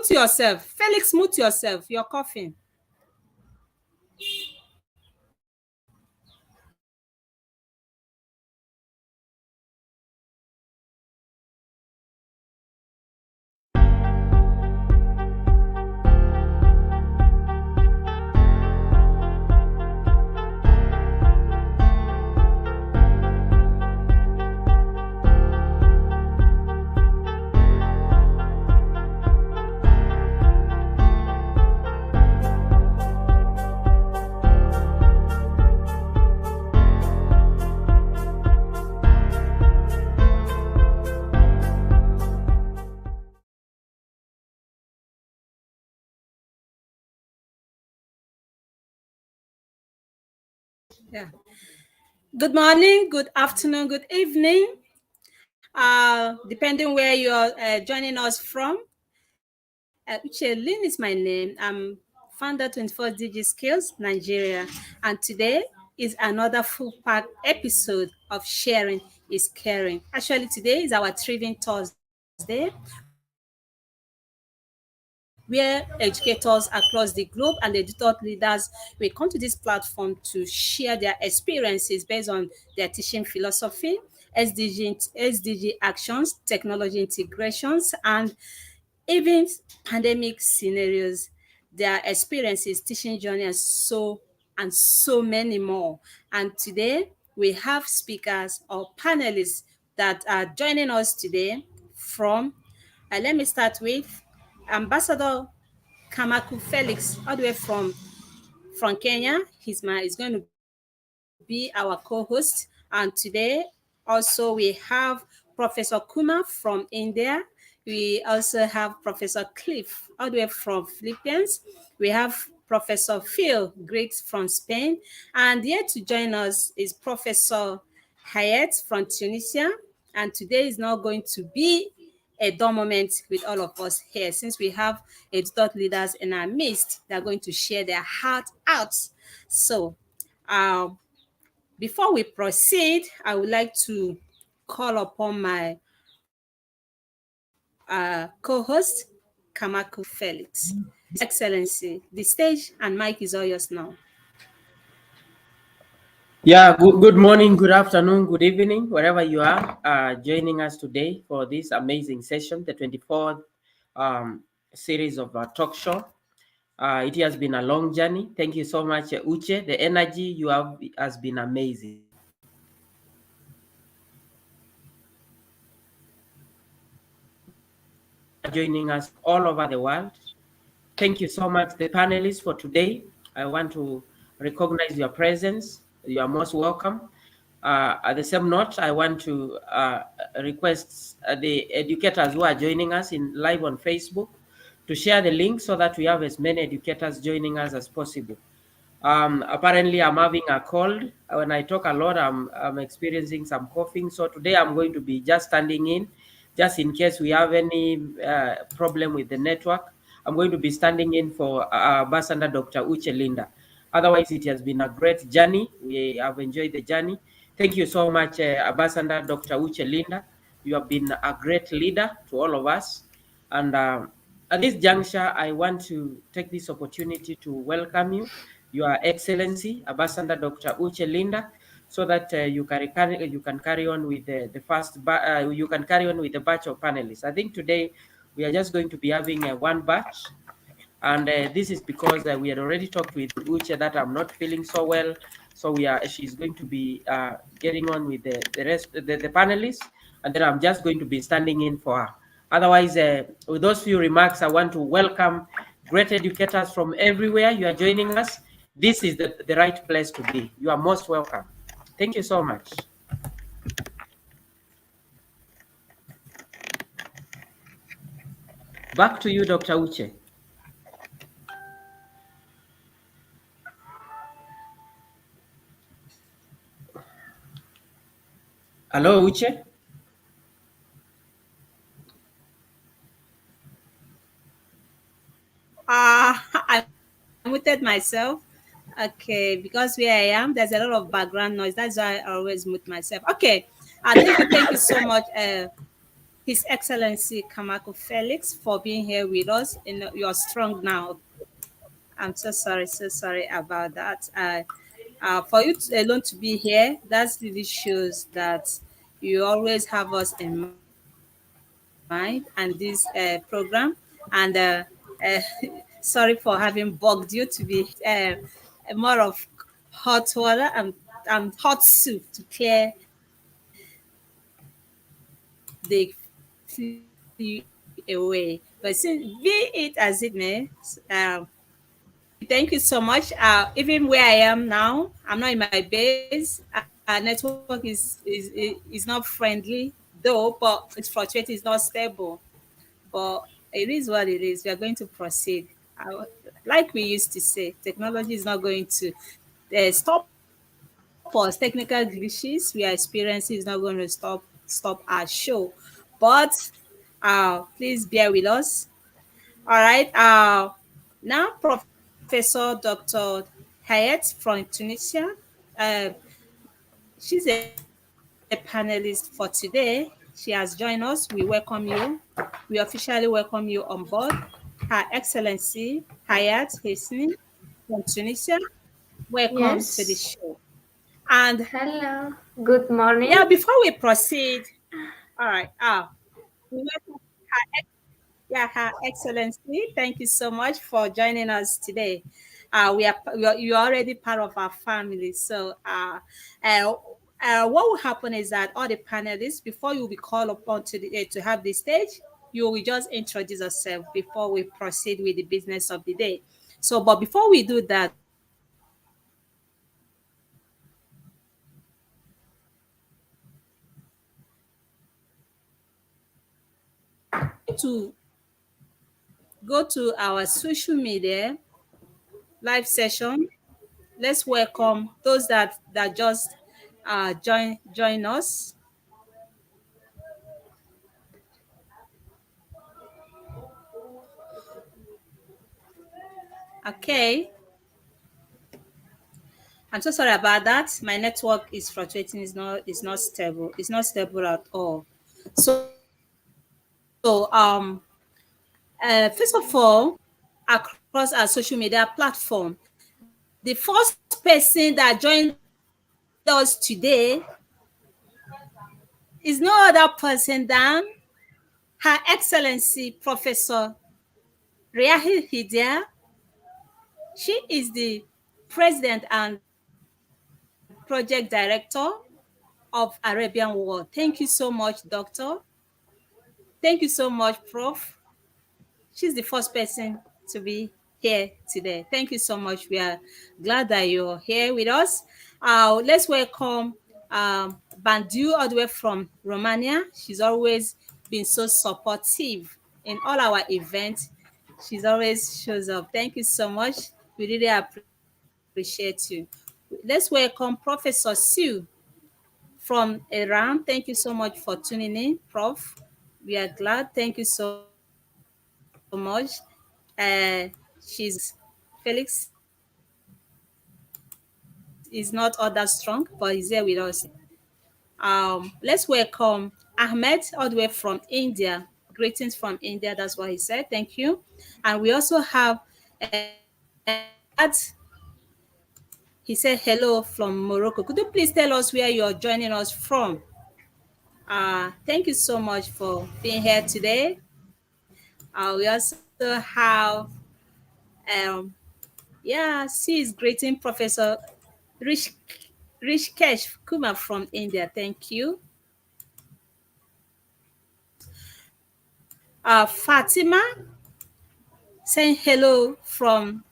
mute yourself. Felix, mute yourself. You're coughing. Yeah. Good morning, good afternoon, good evening. Depending where you're joining us from. Uche Lin is my name. I'm founder 24 Digi Skills Nigeria, and today is another full pack episode of Sharing is Caring. Actually, today is our Thriving Thursday, where educators across the globe and the thought leaders will come to this platform to share their experiences based on their teaching philosophy, SDG actions, technology integrations, and even pandemic scenarios, their experiences, teaching journey, and so many more. And today we have speakers or panelists that are joining us today from, let me start with Ambassador Kamaku Felix, all the way from Kenya. He's going to be our co-host. And today also we have Professor Kuma from India. We also have Professor Cliff all the way from Philippines. We have Professor Phil Griggs from Spain. And here to join us is Professor Hayat from Tunisia. And today is now going to be a dull moment with all of us here, since we have thought leaders in our midst that are going to share their heart out. So before we proceed, I would like to call upon my co-host, Kamaku Felix. Excellency, the stage and mic is all yours now. Yeah, good morning, good afternoon, good evening, wherever you are joining us today for this amazing session, the 24th series of our talk show. It has been a long journey. Thank you so much, Uche. The energy you have has been amazing. Joining us all over the world. Thank you so much, the panelists, for today. I want to recognize your presence. You are most welcome. At the same note, I want to request the educators who are joining us in live on Facebook to share the link so that we have as many educators joining us as possible. Apparently, I'm having a cold. When I talk a lot, I'm experiencing some coughing. So today I'm going to be just standing in, just in case we have any problem with the network. I'm going to be standing in for Ambassador Dr. Uche Linda. Otherwise, it has been a great journey. We have enjoyed the journey. Thank you so much, Ambassador Dr. Uche Linda. You have been a great leader to all of us. And at this juncture, I want to take this opportunity to welcome you, Your Excellency, Ambassador Dr. Uche Linda, so that you can carry on with the batch of panelists. I think today we are just going to be having one batch, and this is because we had already talked with Uche that I'm not feeling so well, so she's going to be getting on with the rest the panelists, and then I'm just going to be standing in for her. Otherwise, with those few remarks, I want to welcome great educators from everywhere. You are joining us. This is the right place to be. You are most welcome. Thank you so much. Back to you, Dr. Uche. Hello, Uche. I muted myself. Okay, because where I am, there's a lot of background noise. That's why I always mute myself. Okay, thank you so much, His Excellency Kamako Felix, for being here with us. In You're strong now. I'm so sorry about that. For you alone to be here, that really shows that you always have us in mind and this program. And uh, sorry for having bugged you to be more of hot water and hot soup to clear the flew away. But since be it as it may, thank you so much. Even where I am now, I'm not in my base. Network is not friendly though, but it's fluctuating. It's not stable. But it is what it is. We are going to proceed. Like we used to say, technology is not going to stop us. Technical glitches we are experiencing is not going to stop our show. But please bear with us. All right. Now, Professor Dr. Hayat from Tunisia. Uh, she's a panelist for today. She has joined us. We welcome you. We officially welcome you on board. Her Excellency Hayat Hesni from Tunisia. Welcome to the show. Yes. And Hello. Good yeah, before morning. we proceed, all right. We welcome yeah, Her Excellency, thank you so much for joining us today. You're already part of our family. So, uh, what will happen is that all the panelists, before you will be called upon to have the stage, you will just introduce yourself before we proceed with the business of the day. So, but before we do that, to go to our social media live session. Let's welcome those that just join us. Okay, I'm so sorry about that. My network is fluctuating. It's not stable. It's not stable at all. So first of all, across our social media platform, the first person that joined us today is no other person than Her Excellency Professor Riahi Hidia. She is the president and project director of Arabian World. Thank you so much, Doctor. Thank you so much, Prof. She's the first person to be here today. Thank you so much. We are glad that you're here with us. Let's welcome Bandu all the way from Romania. She's always been so supportive in all our events. She's always shows up. Thank you so much. We really appreciate you. Let's welcome Professor Sue from Iran. Thank you so much for tuning in, Prof. We are glad. Thank you so much. Felix is not all that strong, but he's here with us today. Let's welcome Ahmed all the way from India. Greetings from India. That's what he said. Thank you. And we also have Riyadh. He said hello from Morocco. Could you please tell us where you're joining us from? Thank you so much for being here today. We also have, um, yeah, she is greeting Professor Rish, Rishikesh Kumar from India. Thank you. Fatima saying hello from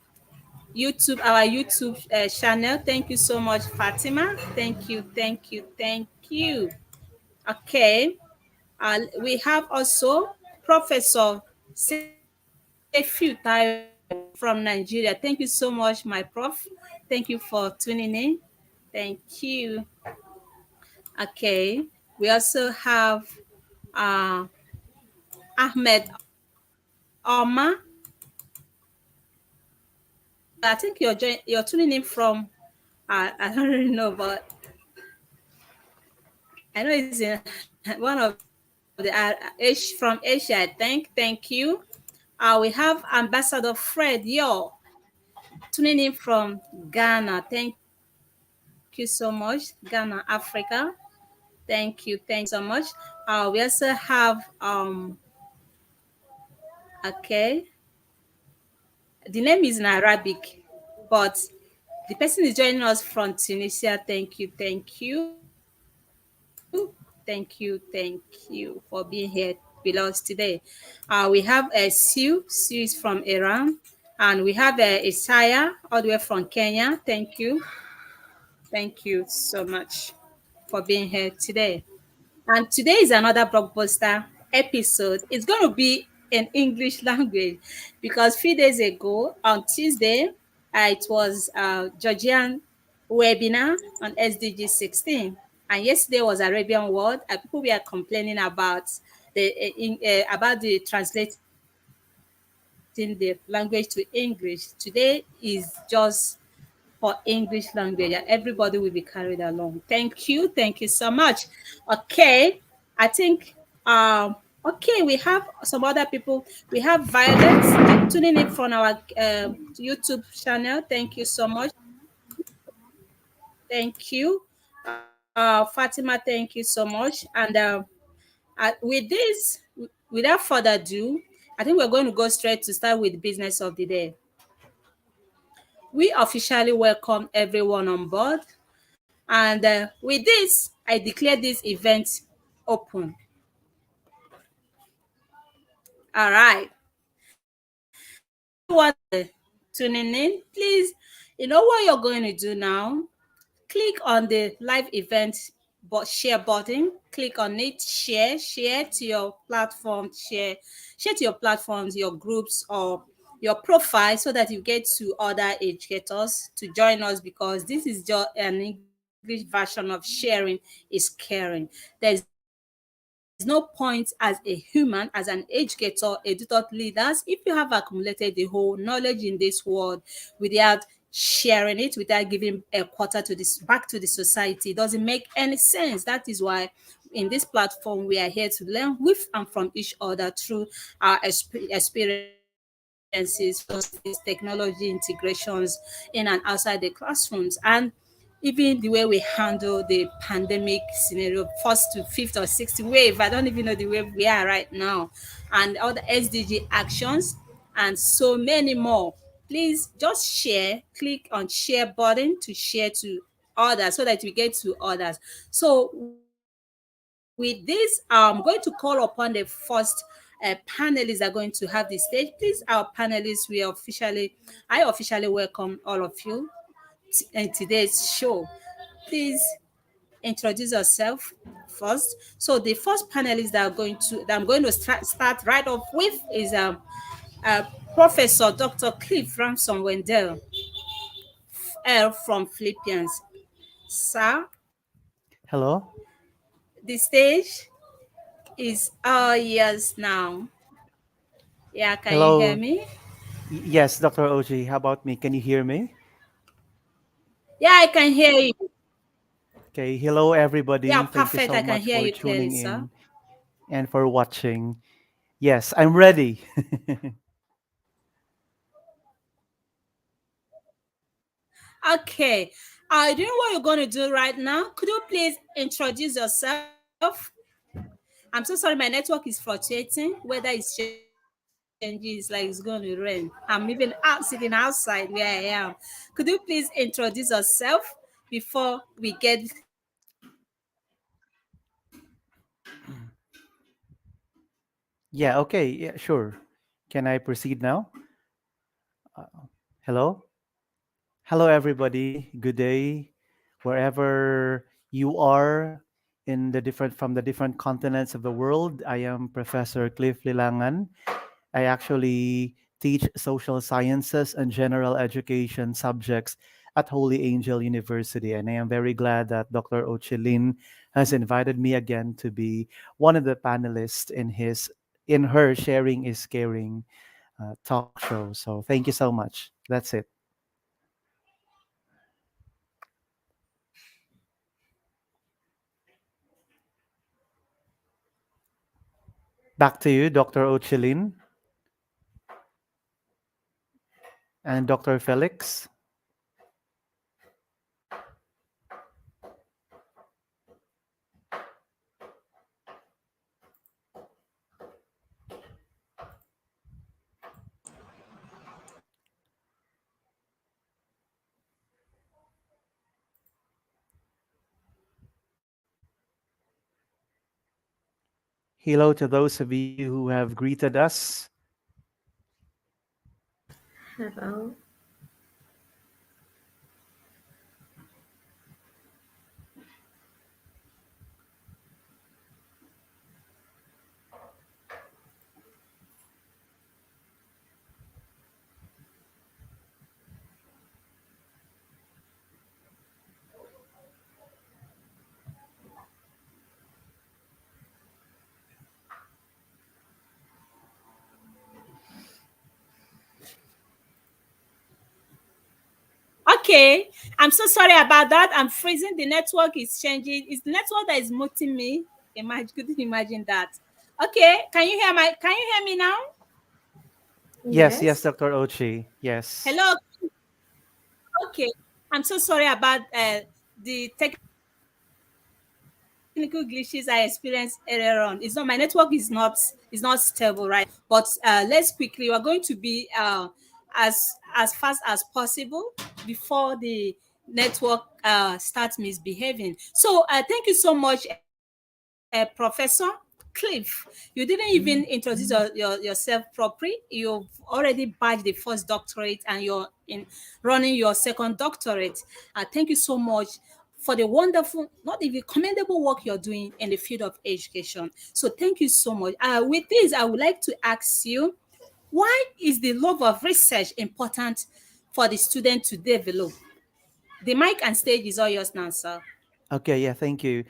YouTube, our YouTube channel. Thank you so much, Fatima. Thank you, thank you, thank you. Okay. We have also Professor Sefiu Taiwo from Nigeria. Thank you so much, my prof. Thank you for tuning in. Thank you. Okay. We also have uh, Ahmed Omar. I think you're tuning in from I don't really know, but I know it's in one of the from Asia, I think. Thank you. We have Ambassador Fred Yo tuning in from Ghana. Thank you so much, Ghana, Africa. Thank you so much. We also have okay, the name is in Arabic, but the person is joining us from Tunisia. Thank you for being here with us today. We have Sue is from Iran, and we have Isaiah all the way from Kenya. Thank you so much for being here today. And today is another blockbuster episode. It's going to be in English language because 3 days ago on Tuesday, it was Georgian webinar on SDG 16. And yesterday was Arabian World. And people were complaining about the translating the language to English. Today is just for English language, and everybody will be carried along. Thank you so much. Okay, I think okay, we have some other people. We have Violet tuning in from our YouTube channel. Thank you so much. Thank you, Fatima. Thank you so much. And with this, without further ado, I think we're going to go straight to start with business of the day. We officially welcome everyone on board. And with this, I declare this event open. All right. Everyone tuning in, please, you know what you're going to do now? Click on the live event share button. Click on it, share to your platform, share to your platforms, your groups, or your profile so that you get to other educators to join us because this is just an English version of sharing is caring. There's no point as a human, as an educator, editor leaders, if you have accumulated the whole knowledge in this world without sharing it, without giving a quarter to this back to the society, it doesn't make any sense. That is why in this platform we are here to learn with and from each other through our experiences, philosophies, technology integrations in and outside the classrooms, and even the way we handle the pandemic scenario, first to fifth or sixth wave. I don't even know the wave we are right now, and all the SDG actions, and so many more. Please just share, click on share button to share to others so that we get to others. So with this, I'm going to call upon the first panelists are going to have the stage. Please, our panelists, I officially welcome all of you in today's show. Please introduce yourself first. So the first panelist that I'm going to start right off with is uh, Professor Dr. Cliff Ransom Wendell from Philippines. Sir, Hello? the stage is all yours now. Yeah, can you hear Hello? me? Yes, Dr. Oji. How about me? Can you hear me? Yeah, I can hear you. Okay. Hello, Yeah, everybody. Thank you perfect. so I can much hear for you clearly, tuning sir. in and for watching. Yes, I'm ready. Okay. I don't know what you're going to do right now. Could you please introduce yourself? I'm so sorry, my network is fluctuating. Weather is changing. It's like it's going to rain. I'm even out sitting outside where I am. Could you please introduce yourself before we get Yeah, okay. Yeah, sure. Can I proceed now? Hello? Hello, everybody. Good day. Wherever you are in the different from the different continents of the world, I am Professor Cliff Lilangan. I actually teach social sciences and general education subjects at Holy Angel University, and I am very glad that Dr. Ochilin has invited me again to be one of the panelists in her Sharing is Caring talk show. So thank you so much. That's it. Back to you, Dr. Ochilin and Dr. Felix. Hello to those of you who have greeted us. Hello. Okay, I'm so sorry about that. I'm freezing. The network is changing. It's the network that is muting me. Imagine, couldn't imagine that. Okay, can you hear me now? Yes, yes, Yes. Dr. Ochi. Yes. Hello. Okay, I'm so sorry about the technical glitches I experienced earlier on. It's not my network is not stable, right? But let's quickly. We're going to be as fast as possible before the network starts misbehaving. So thank you so much, Professor Cliff. You didn't even introduce yourself properly. You've already badged the first doctorate and you're in running your second doctorate. Thank you so much for the wonderful, not even commendable work you're doing in the field of education. So thank you so much. With this, I would like to ask you, why is the love of research important for the student to develop? The mic and stage is all yours now, sir. Okay, yeah, thank you.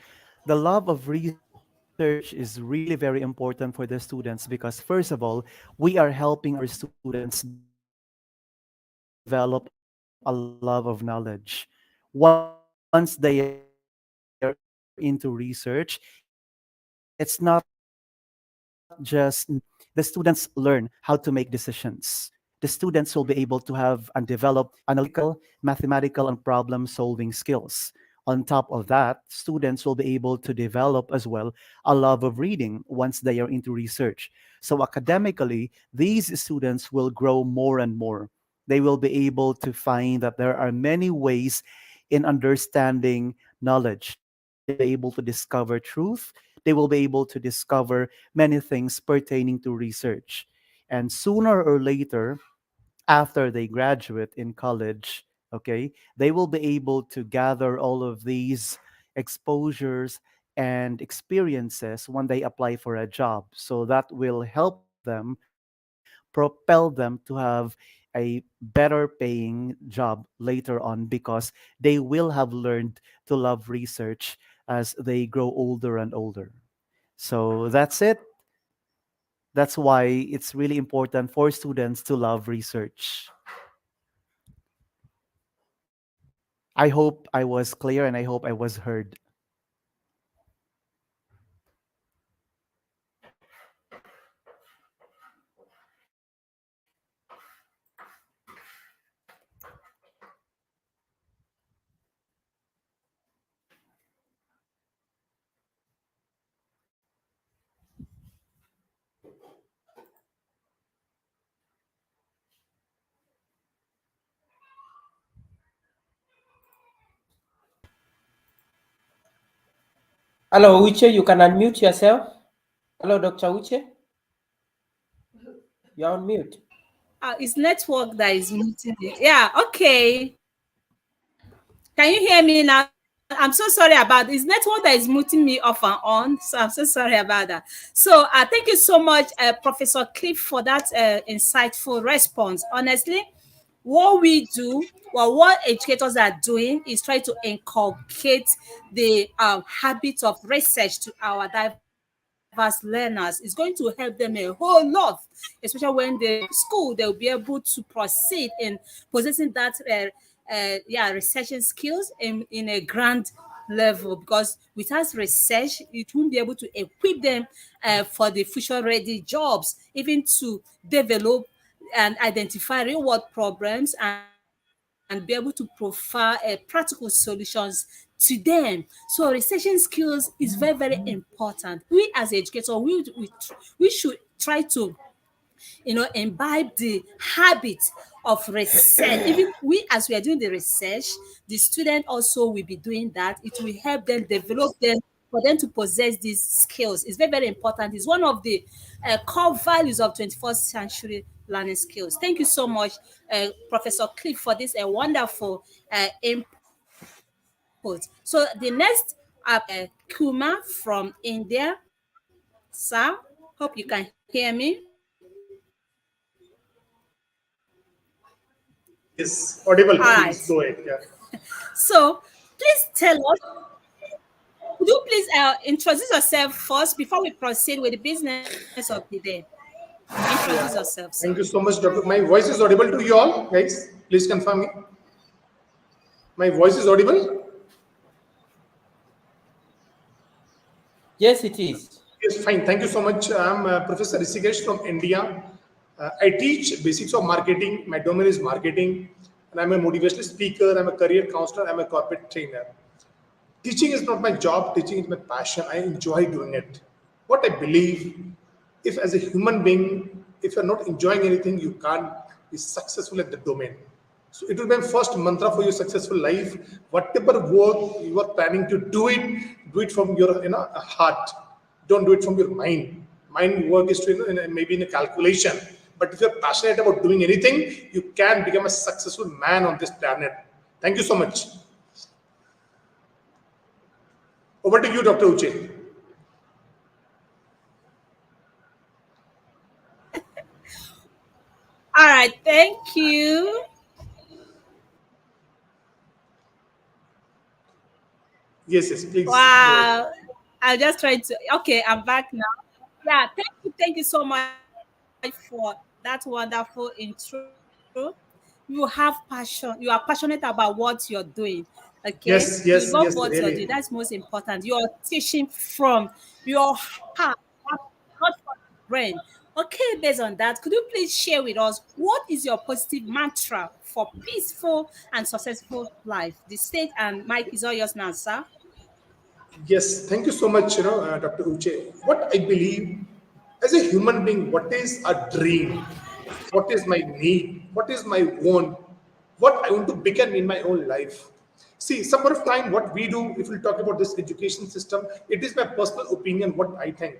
The love of research is really very important for the students because, first of all, we are helping our students develop a love of knowledge. Once they are into research, it's not just the students learn how to make decisions. The students will be able to have and develop analytical, mathematical, and problem solving skills. On top of that, students will be able to develop as well a love of reading once they are into research. So academically, these students will grow more and more. They will be able to find that there are many ways in understanding knowledge. They will be able to discover truth. They will be able to discover many things pertaining to research. And sooner or later, after they graduate in college, okay, they will be able to gather all of these exposures and experiences when they apply for a job. So that will help them, propel them to have a better paying job later on because they will have learned to love research as they grow older and older. So that's it. That's why it's really important for students to love research. I hope I was clear and I hope I was heard. Hello, Uche, you can unmute yourself. Hello, Dr. Uche. You're on mute. It's network that is muting it. Yeah, okay. Can you hear me now? I'm so sorry about this. Network that is muting me off and on. So I'm so sorry about that. So thank you so much, Professor Cliff, for that insightful response. Honestly, what we do, well, what educators are doing is try to inculcate the habit of research to our diverse learners. It's going to help them a whole lot, especially when they school, they'll be able to proceed in possessing that researching skills in a grand level, because without research, it won't be able to equip them for the future ready jobs, even to develop and identify real world problems and be able to provide practical solutions to them. So researching skills is very, very important. We as educators, we should try to imbibe the habit of research. Even we, as we are doing the research, the student also will be doing that. It will help them develop them, for them to possess these skills. It's very, very important. It's one of the core values of 21st century learning skills. Thank you so much, Professor Cliff, for this wonderful input. So the next Kuma from India. Sir, hope you can hear me. Yes, audible. All right. Please go ahead. Yeah. So please tell us, could you please introduce yourself first before we proceed with the business of the day? Introduce yourself, sir. Thank you so much, Doctor. My voice is audible to you all, guys. Please confirm me. My voice is audible. Yes, it is. Yes, fine. Thank you so much. I'm Professor Rishikesh from India. I teach basics of marketing. My domain is marketing, and I'm a motivational speaker. I'm a career counselor. I'm a corporate trainer. Teaching is not my job. Teaching is my passion. I enjoy doing it. What I believe, if as a human being, if you're not enjoying anything, you can't be successful at the domain. So it will be my first mantra for your successful life. Whatever work you are planning to do it from your heart. Don't do it from your mind. Mind work is to maybe in a calculation. But if you're passionate about doing anything, you can become a successful man on this planet. Thank you so much. Over to you, Dr. Uche. All right, thank you. Yes, please go ahead. Wow. I'm just trying to, okay, I'm back now. Yeah, thank you so much for that wonderful intro. You have passion, you are passionate about what you're doing. Okay, you love what you're doing. That's most Really. important. You're teaching from your heart, not from your brain. Okay, based on that, could you please share with us what is your positive mantra for peaceful and successful life? The stage and mic is all yours now, sir. Yes, thank you so much, Dr. Uche. What I believe as a human being, what is a dream? What is my need? What is my want? What I want to become in my own life? See, some of time, what we do, if we talk about this education system, it is my personal opinion, what I think.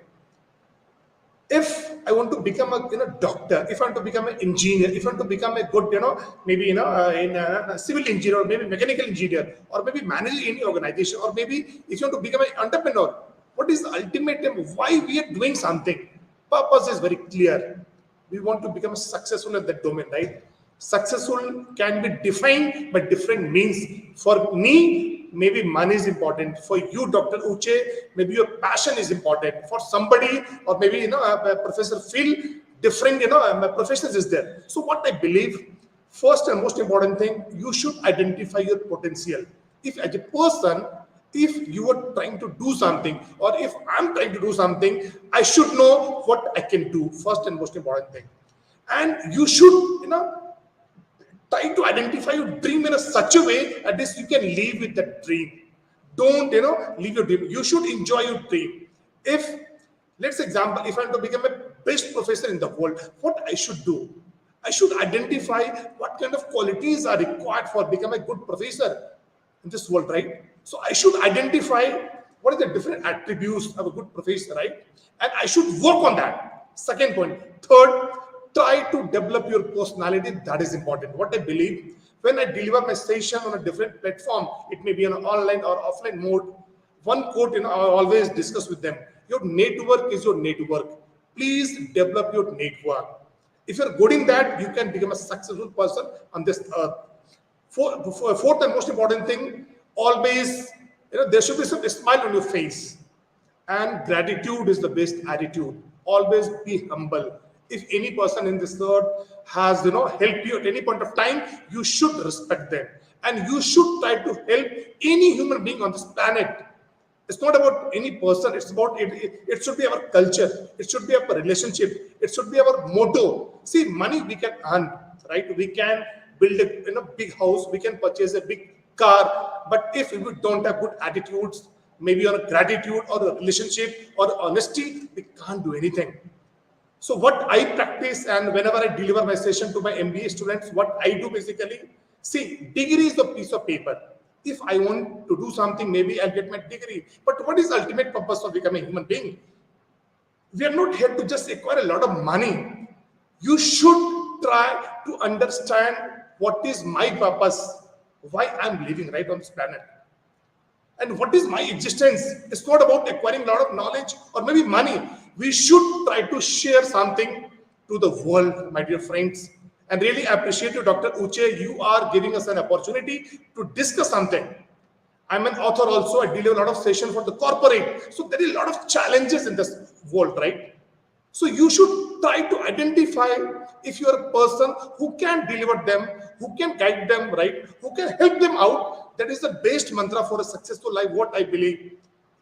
If I want to become a doctor, if I want to become an engineer, if I want to become a good maybe in a civil engineer or maybe mechanical engineer or maybe manage any organization or maybe if you want to become an entrepreneur, what is the ultimate aim? Why we are doing something? Purpose is very clear. We want to become successful at that domain, right? Successful can be defined by different means. For me, maybe money is important. For you, Dr. Uche, maybe your passion is important. For somebody, or maybe Professor Phil, different professions is there. So what I believe, first and most important thing, you should identify your potential. If as a person, if you are trying to do something, or if I'm trying to do something, I should know what I can do. First and most important thing, and you should try to identify your dream in a such a way at least you can live with that dream. Don't leave your dream. You should enjoy your dream. If let's example, if I'm to become a best professor in the world, what I should do, I should identify what kind of qualities are required for becoming a good professor in this world, right? So I should identify what are the different attributes of a good professor, right? And I should work on that. Second point. Third, try to develop your personality. That is important. What I believe, when I deliver my session on a different platform, it may be on an online or offline mode, one quote I always discuss with them: your network is your network. Please develop your network. If you're good in that, you can become a successful person on this earth. Fourth and most important thing, always there should be some smile on your face, and gratitude is the best attitude. Always be humble. If any person in this earth has helped you at any point of time, you should respect them. and you should try to help any human being on this planet. It's not about any person. It's about it should be our culture. It should be our relationship. It should be our motto. See, money we can earn, right? We can build a big house. We can purchase a big car. But if we don't have good attitudes, maybe on a gratitude or a relationship or honesty, we can't do anything. So what I practice, and whenever I deliver my session to my MBA students, what I do basically, see, degree is a piece of paper. If I want to do something, maybe I'll get my degree. But what is the ultimate purpose of becoming a human being? We are not here to just acquire a lot of money. You should try to understand what is my purpose, why I'm living right on this planet, and what is my existence. It's not about acquiring a lot of knowledge or maybe money. We should try to share something to the world, my dear friends. And really appreciate you, Dr. Uche. You are giving us an opportunity to discuss something. I'm an author also. I deliver a lot of sessions for the corporate. So there is a lot of challenges in this world, right? So you should try to identify if you are a person who can deliver them, who can guide them, right? Who can help them out. That is the best mantra for a successful life, what I believe.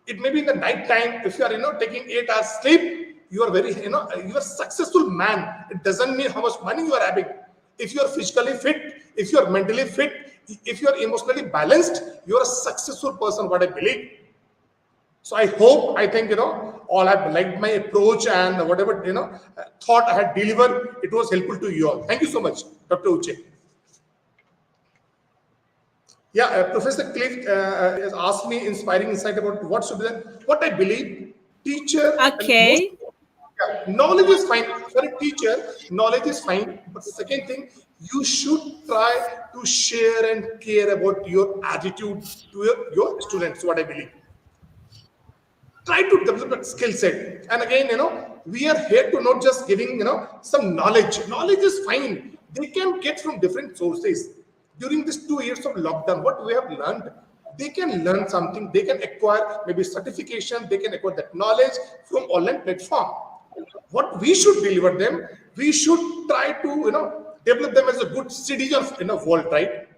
It may be in the night time. If you are, taking 8 hours sleep, you are very, you are a successful man. It doesn't mean how much money you are having. If you are physically fit, if you are mentally fit, if you are emotionally balanced, you are a successful person, what I believe. So I think, all have liked my approach, and whatever, thought I had delivered, it was helpful to you all. Thank you so much, Dr. Uche. Yeah, Professor Cliff has asked me inspiring insight about what should be what I believe. Teacher and most Okay. knowledge is fine. For a teacher, knowledge is fine. But second thing, you should try to share and care about your attitude to your students, what I believe. Try to develop that skill set. And again, we are here to not just giving, some knowledge. Knowledge is fine. They can get from different sources. During these 2 years of lockdown, what we have learned, they can learn something. They can acquire maybe certification. They can acquire that knowledge from online platform. What we should deliver them, we should try to, develop them as a good citizen in a world, right?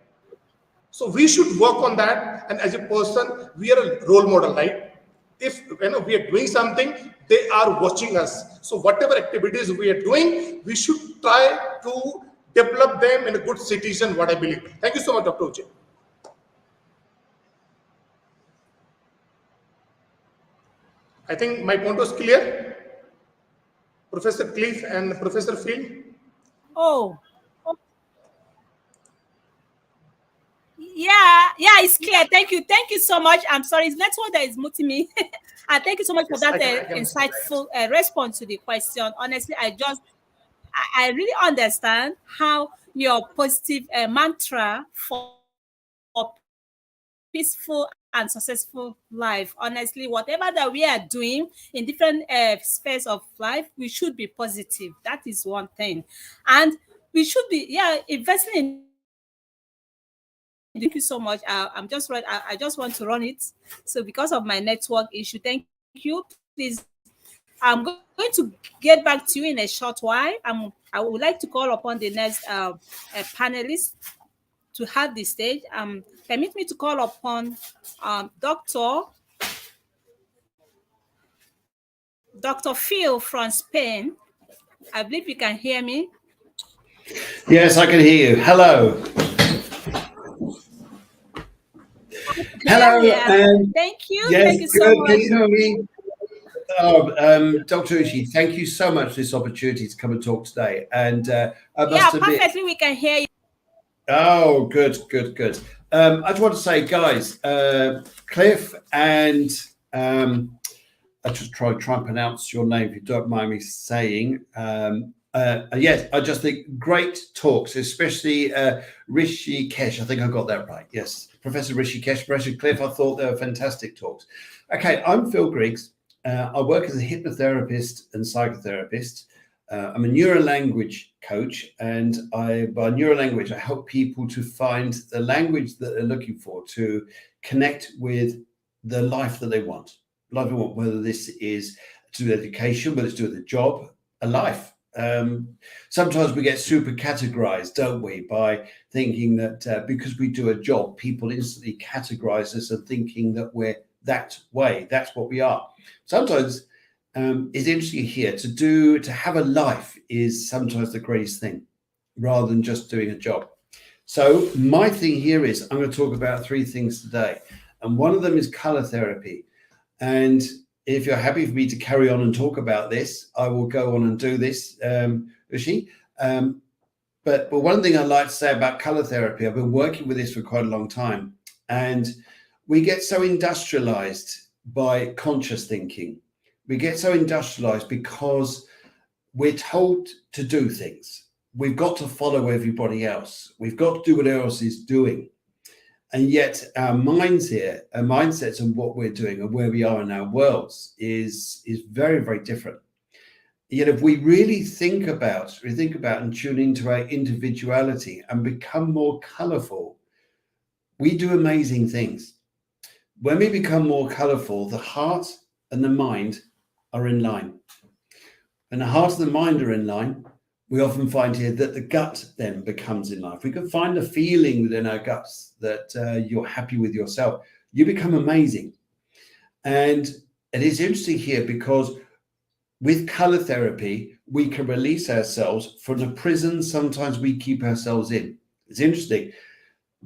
So we should work on that. And as a person, we are a role model, right? If we are doing something, they are watching us. So whatever activities we are doing, we should try to develop them in a good citizen, what I believe. Thank you so much, Dr. Uche. I think my point was clear. Professor Cliff and Professor Phil. Oh, yeah, it's clear. Thank you so much. I'm sorry, it's network that is muting me. And thank you so much for Yes, that I can understand insightful response to the question. Honestly, I really understand how your positive mantra for peaceful and successful life. Honestly, whatever that we are doing in different spheres of life, we should be positive. That is one thing. And we should be, investing in education. Thank you so much. I'm just right. I just want to run it. So because of my network issue, thank you. Please, I'm going to get back to you in a short while. I would like to call upon the next panelist to have the stage. Permit me to call upon Dr. Phil from Spain. I believe you can hear me. Yes, I can hear you. Hello. Yeah, Hello. yeah. Thank you. Yes, Thank you so good. Can much. you hear me? Oh, Dr. Uchi, thank you so much for this opportunity to come and talk today. And I Yeah, must admit, perfectly. We can hear you. oh, good, good, good. I just want to say, guys, Cliff and I just try and pronounce your name if you don't mind me saying. Yes, I just think great talks, especially Rishi Kesh. I think I got that right. Yes, Professor Rishi Kesh, Professor Cliff. I thought they were fantastic talks. Okay, I'm Phil Griggs. I work as a hypnotherapist and psychotherapist. I'm a neurolanguage coach, and by neurolanguage, I help people to find the language that they're looking for to connect with the life that they want. Whether this is to do with education, whether it's to do with a job, a life, Sometimes we get super categorized, don't we, by thinking that because we do a job, people instantly categorize us and thinking that we're that way. That's what we are. Sometimes it's interesting here to have a life is sometimes the greatest thing rather than just doing a job. So my thing here is I'm going to talk about 3 things today. And one of them is color therapy. And if you're happy for me to carry on and talk about this, I will go on and do this, Ushi. But one thing I'd like to say about color therapy, I've been working with this for quite a long time. And we get so industrialized by conscious thinking. We get so industrialized because we're told to do things. We've got to follow everybody else. We've got to do what else is doing. And yet our minds here, our mindsets and what we're doing and where we are in our worlds is very, very different. Yet if we really think about and tune into our individuality and become more colorful, we do amazing things. When we become more colorful, the heart and the mind are in line. When the heart and the mind are in line, we often find here that the gut then becomes in line. If we can find a feeling within our guts that you're happy with yourself, you become amazing. And it is interesting here because with color therapy, we can release ourselves from the prison sometimes we keep ourselves in. It's interesting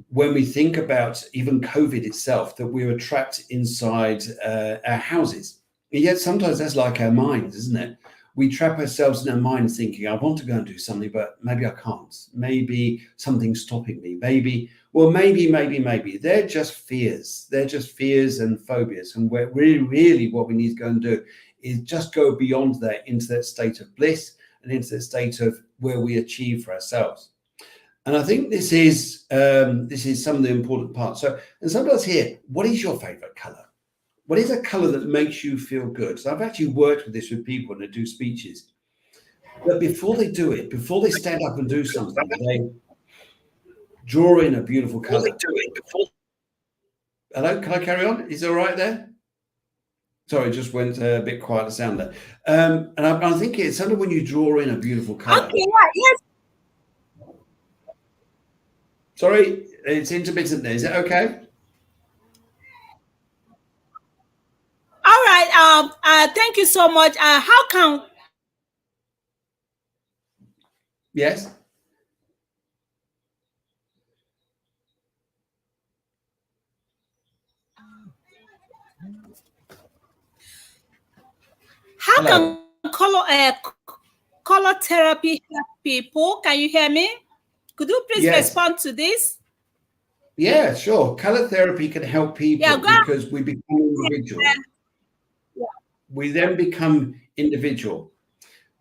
when we think about even COVID itself, that we were trapped inside our houses. And yet sometimes that's like our minds, isn't it? We trap ourselves in our minds thinking, I want to go and do something, but maybe I can't. Maybe something's stopping me. Maybe. They're just fears. They're just fears and phobias. And really what we need to go and do is just go beyond that into that state of bliss and into that state of where we achieve for ourselves. And I think this is some of the important parts. So, and sometimes here, what is your favorite color? What is a color that makes you feel good? So I've actually worked with this with people when they do speeches. But before they do it, before they stand up and do something, they draw in a beautiful color. Hello, can I carry on? Is it all right there? Sorry, it just went a bit quiet, the sound there. And I think it's something when you draw in a beautiful color. Okay, yes. Sorry, it's intermittent there. Is that okay? All right. Thank you so much. How can Yes. how Hello. can color therapy help people? Can you hear me? Could you please Yes. respond to this? Yeah, sure. Color therapy can help people Yeah, go ahead. because we become individual. We then become individual.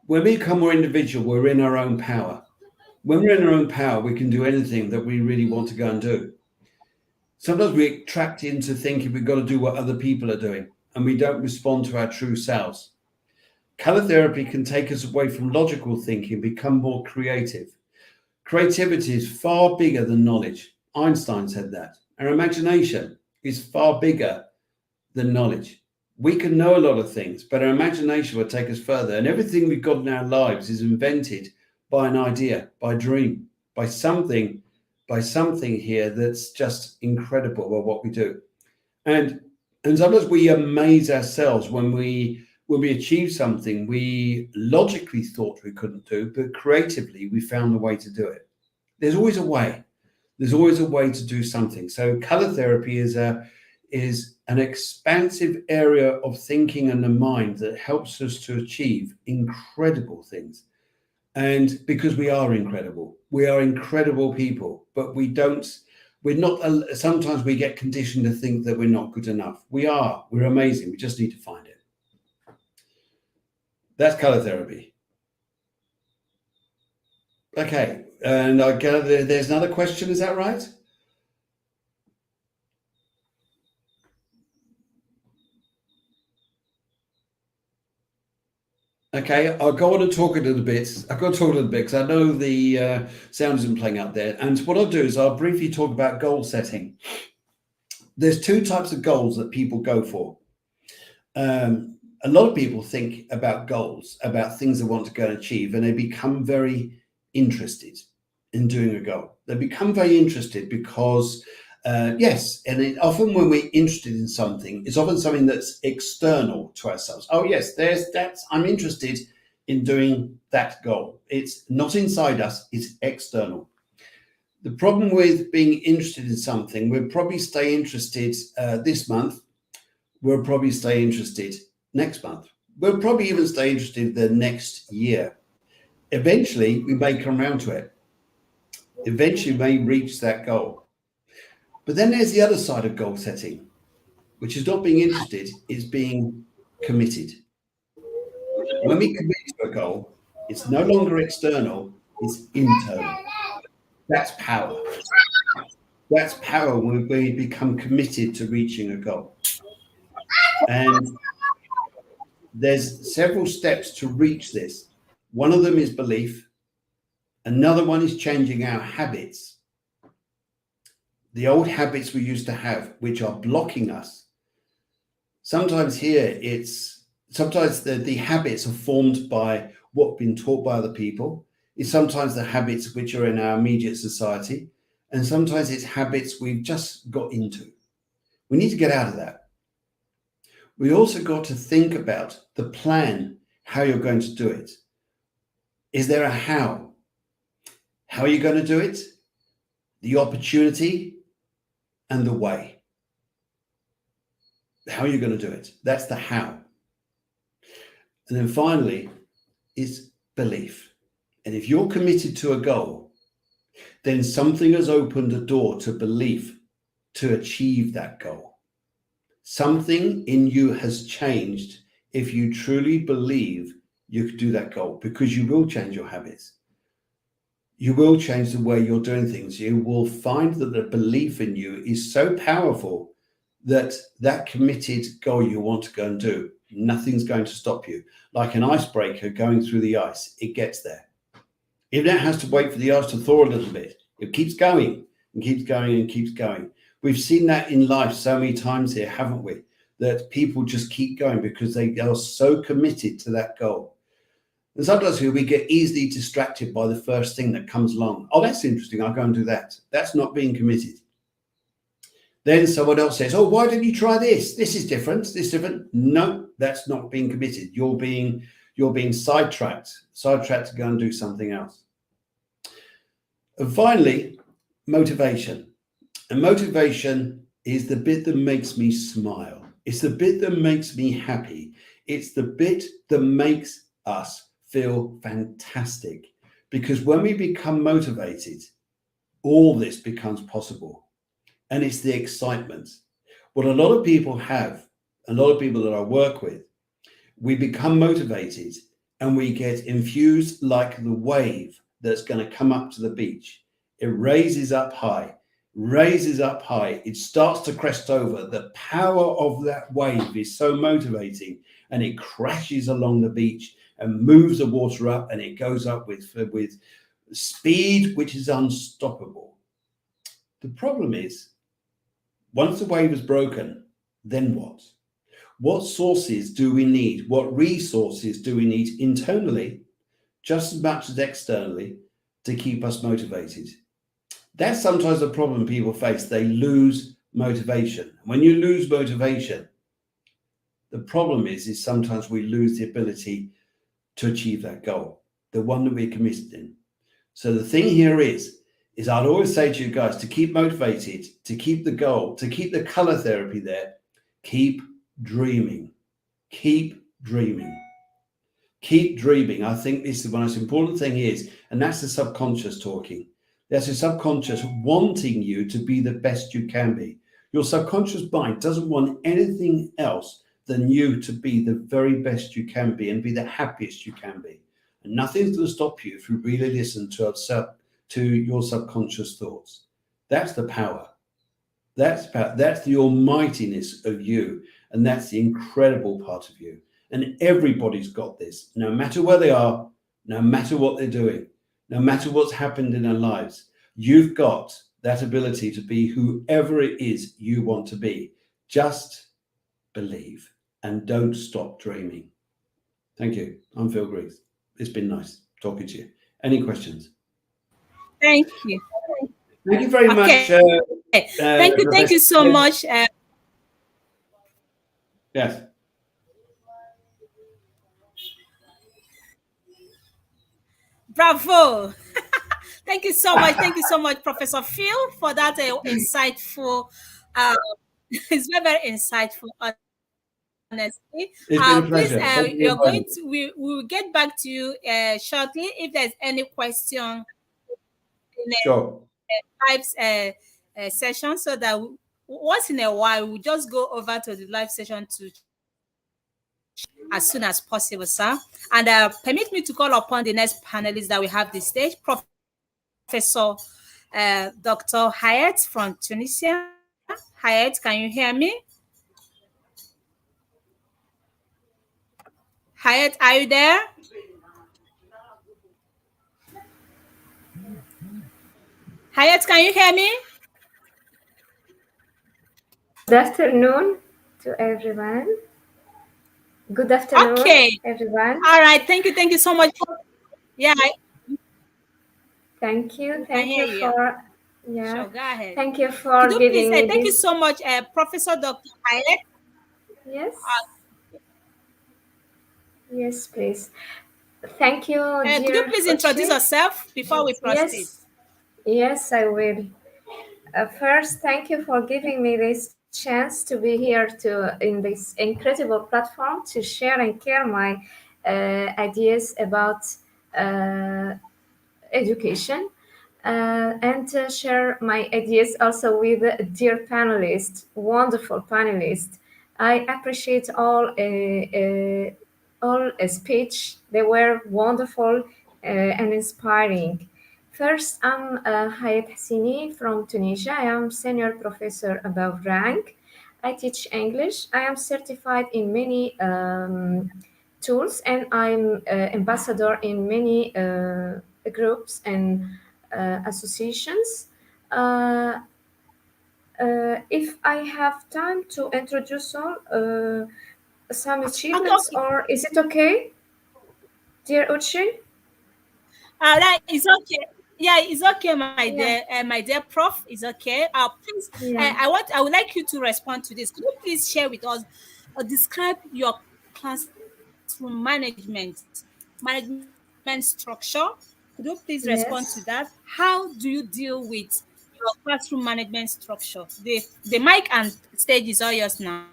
When we become more individual, we're in our own power. When we're in our own power, we can do anything that we really want to go and do. Sometimes we're trapped into thinking we've got to do what other people are doing, and we don't respond to our true selves. Color therapy can take us away from logical thinking, become more creative. Creativity is far bigger than knowledge. Einstein said that. Our imagination is far bigger than knowledge. We can know a lot of things, but our imagination will take us further. And everything we've got in our lives is invented by an idea, by a dream, by something here that's just incredible about what we do. And sometimes we amaze ourselves when we achieve something we logically thought we couldn't do, but creatively we found a way to do it. There's always a way. There's always a way to do something. So color therapy is an expansive area of thinking and the mind that helps us to achieve incredible things. And because we are incredible people, but sometimes we get conditioned to think that we're not good enough. We're amazing. We just need to find it. That's color therapy. Okay. And I gather there's another question. Is that right? Okay, I'll go on and talk a little bit. I've got to talk a little bit because I know the sound isn't playing up there. And what I'll do is I'll briefly talk about goal setting. There's 2 types of goals that people go for. a lot of people think about goals, about things they want to go and achieve, and they become very interested in doing a goal. They become very interested because, yes, and often when we're interested in something, it's often something that's external to ourselves. Oh, yes, I'm interested in doing that goal. It's not inside us, it's external. The problem with being interested in something, we'll probably stay interested this month, we'll probably stay interested next month, we'll probably even stay interested the next year. Eventually, we may come around to it. Eventually, we may reach that goal. But then there's the other side of goal setting, which is not being interested, it's being committed. When we commit to a goal, it's no longer external, it's internal. That's power. That's power when we become committed to reaching a goal. And there's several steps to reach this. One of them is belief. Another one is changing our habits. The old habits we used to have, which are blocking us. Sometimes sometimes the habits are formed by what's been taught by other people. It's sometimes the habits which are in our immediate society. And sometimes it's habits we've just got into. We need to get out of that. We also got to think about the plan, how you're going to do it. Is there a how? How are you going to do it? The opportunity and the way. How are you going to do it? That's the how. And then finally is belief. And if you're committed to a goal, then something has opened a door to belief to achieve that goal. Something in you has changed if you truly believe you could do that goal, because you will change your habits. You will change the way you're doing things. You will find that the belief in you is so powerful that that committed goal you want to go and do, nothing's going to stop you. Like an icebreaker going through the ice, it gets there. Even it has to wait for the ice to thaw a little bit, it keeps going and keeps going and keeps going. We've seen that in life so many times here, haven't we? That people just keep going because they are so committed to that goal. And sometimes we get easily distracted by the first thing that comes along. Oh, that's interesting, I'll go and do that. That's not being committed. Then someone else says, oh, why didn't you try this? This is different, this is different. No, that's not being committed. You're being sidetracked to go and do something else. And finally, motivation. And motivation is the bit that makes me smile. It's the bit that makes me happy. It's the bit that makes us feel fantastic. Because when we become motivated, all this becomes possible. And it's the excitement. What a lot of people have, a lot of people that I work with, we become motivated and we get infused like the wave that's going to come up to the beach. It raises up high. It starts to crest over. The power of that wave is so motivating, and it crashes along the beach and moves the water up, and it goes up with speed which is unstoppable. The problem is, once the wave is broken, then what? What sources do we need? What resources do we need internally, just as much as externally, to keep us motivated? That's sometimes the problem people face. They lose motivation. When you lose motivation, the problem is sometimes we lose the ability to achieve that goal, the one that we're committed in. So the thing here is I'd always say to you guys to keep motivated, to keep the goal, to keep the color therapy there, keep dreaming. Keep dreaming. Keep dreaming. I think this is the most important thing is, and that's the subconscious talking. That's your subconscious wanting you to be the best you can be. Your subconscious mind doesn't want anything else than you to be the very best you can be and be the happiest you can be. And nothing's going to stop you if you really listen to your subconscious thoughts. That's the power. That's power. That's the almightiness of you. And that's the incredible part of you. And everybody's got this, no matter where they are, no matter what they're doing. No matter what's happened in their lives, you've got that ability to be whoever it is you want to be. Just believe and don't stop dreaming. Thank you. I'm Phil Greaves. It's been nice talking to you. Any questions? Thank you. Thank you very much, Okay. Thank you. Thank Professor. you so much. Yes. Bravo. Thank you so much. Thank you so much, Professor Phil, for that insightful. Uh, it's very, very insightful, honestly. It's been a Please, pleasure. Thank you for you're inviting going me. to. We will get back to you shortly if there's any question in Sure. a live session, so that once in a while we'll just go over to the live session to as soon as possible, sir. And permit me to call upon the next panelist that we have this stage, Professor Dr. Hayat from Tunisia. Hayat, can you hear me? Hayat, are you there? Hayat, can you hear me? Good afternoon to everyone. Good afternoon, Okay. everyone. All right. Thank you. Thank you so much. Yeah, Thank you. I can Thank hear you you. Yeah. for yeah. Sure. Go ahead. Thank you Could for you please, giving me thank you this. so much, Professor Dr. Hayat. Yes. Yes, please. Thank you, Could you dear please introduce Uche. yourself before we proceed? Yes. Yes, I will. First, thank you for giving me this chance to be here in this incredible platform to share and share my ideas about uh, education and to share my ideas also with dear panelists, wonderful panelists. I appreciate all speech. They were wonderful and inspiring. First, I'm Hayat Hassini from Tunisia. I am senior professor above rank. I teach English. I am certified in many tools and I'm ambassador in many groups and associations. Uh, if I have time to introduce some Okay, achievements, okay. or is it okay, dear Uchi? That is okay. Yeah, it's okay, Yeah, my dear Prof. It's okay. Please, yeah, I would like you to respond to this. Could you please share with us, describe your classroom management structure? Could you please respond to that? yes. How do you deal with your classroom management structure? The mic and stage is all yours now.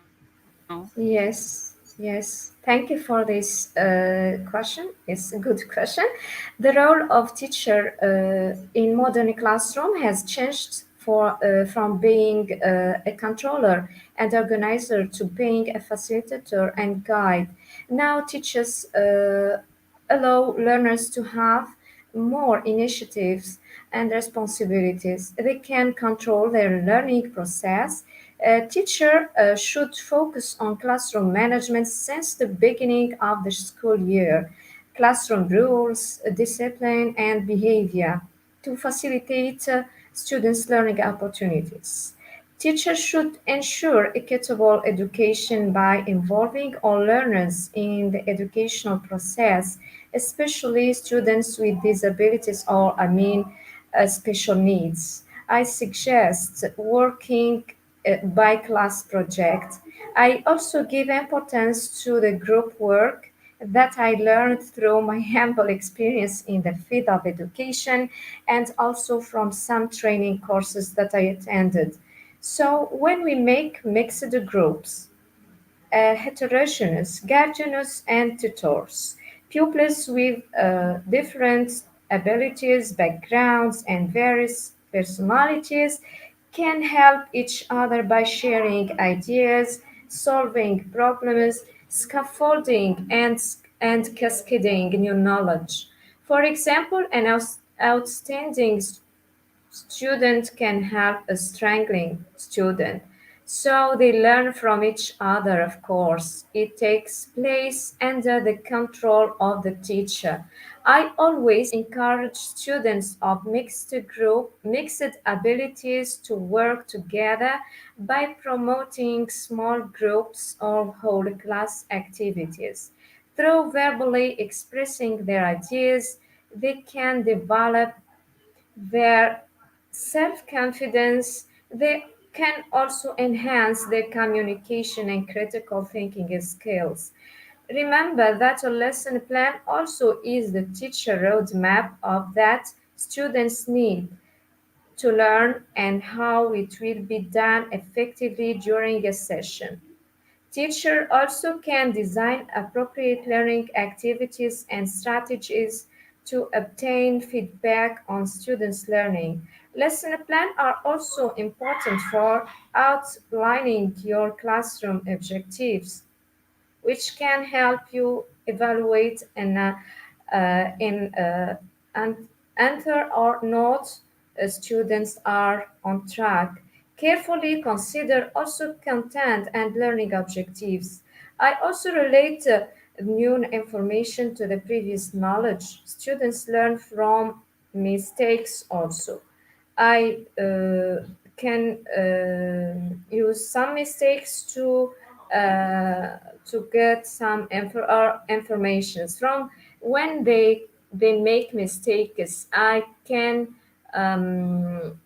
Yes, yes. Thank you for this question. It's a good question. The role of teacher in modern classroom has changed from being a controller and organizer to being a facilitator and guide. Now teachers allow learners to have more initiatives and responsibilities. They can control their learning process. A teacher should focus on classroom management since the beginning of the school year, classroom rules, discipline, and behavior to facilitate students' learning opportunities. Teachers should ensure equitable education by involving all learners in the educational process, especially students with disabilities or, special needs. I suggest working by class project. I also give importance to the group work that I learned through my humble experience in the field of education and also from some training courses that I attended. So when we make mixed groups, heterogeneous guardians and tutors, pupils with different abilities, backgrounds, and various personalities can help each other by sharing ideas, solving problems, scaffolding, and cascading new knowledge. For example, an outstanding student can help a struggling student. So they learn from each other, of course. It takes place under the control of the teacher. I always encourage students of mixed abilities to work together by promoting small groups or whole class activities. Through verbally expressing their ideas, they can develop their self confidence. They can also enhance their communication and critical thinking skills. Remember that a lesson plan also is the teacher roadmap of that students need to learn and how it will be done effectively during a session. Teacher also can design appropriate learning activities and strategies to obtain feedback on students' learning. Lesson plans are also important for outlining your classroom objectives, which can help you evaluate and answer or not students are on track. Carefully consider also content and learning objectives. I also relate new information to the previous knowledge. Students learn from mistakes also. I can use some mistakes to get some informations from when they make mistakes. Um,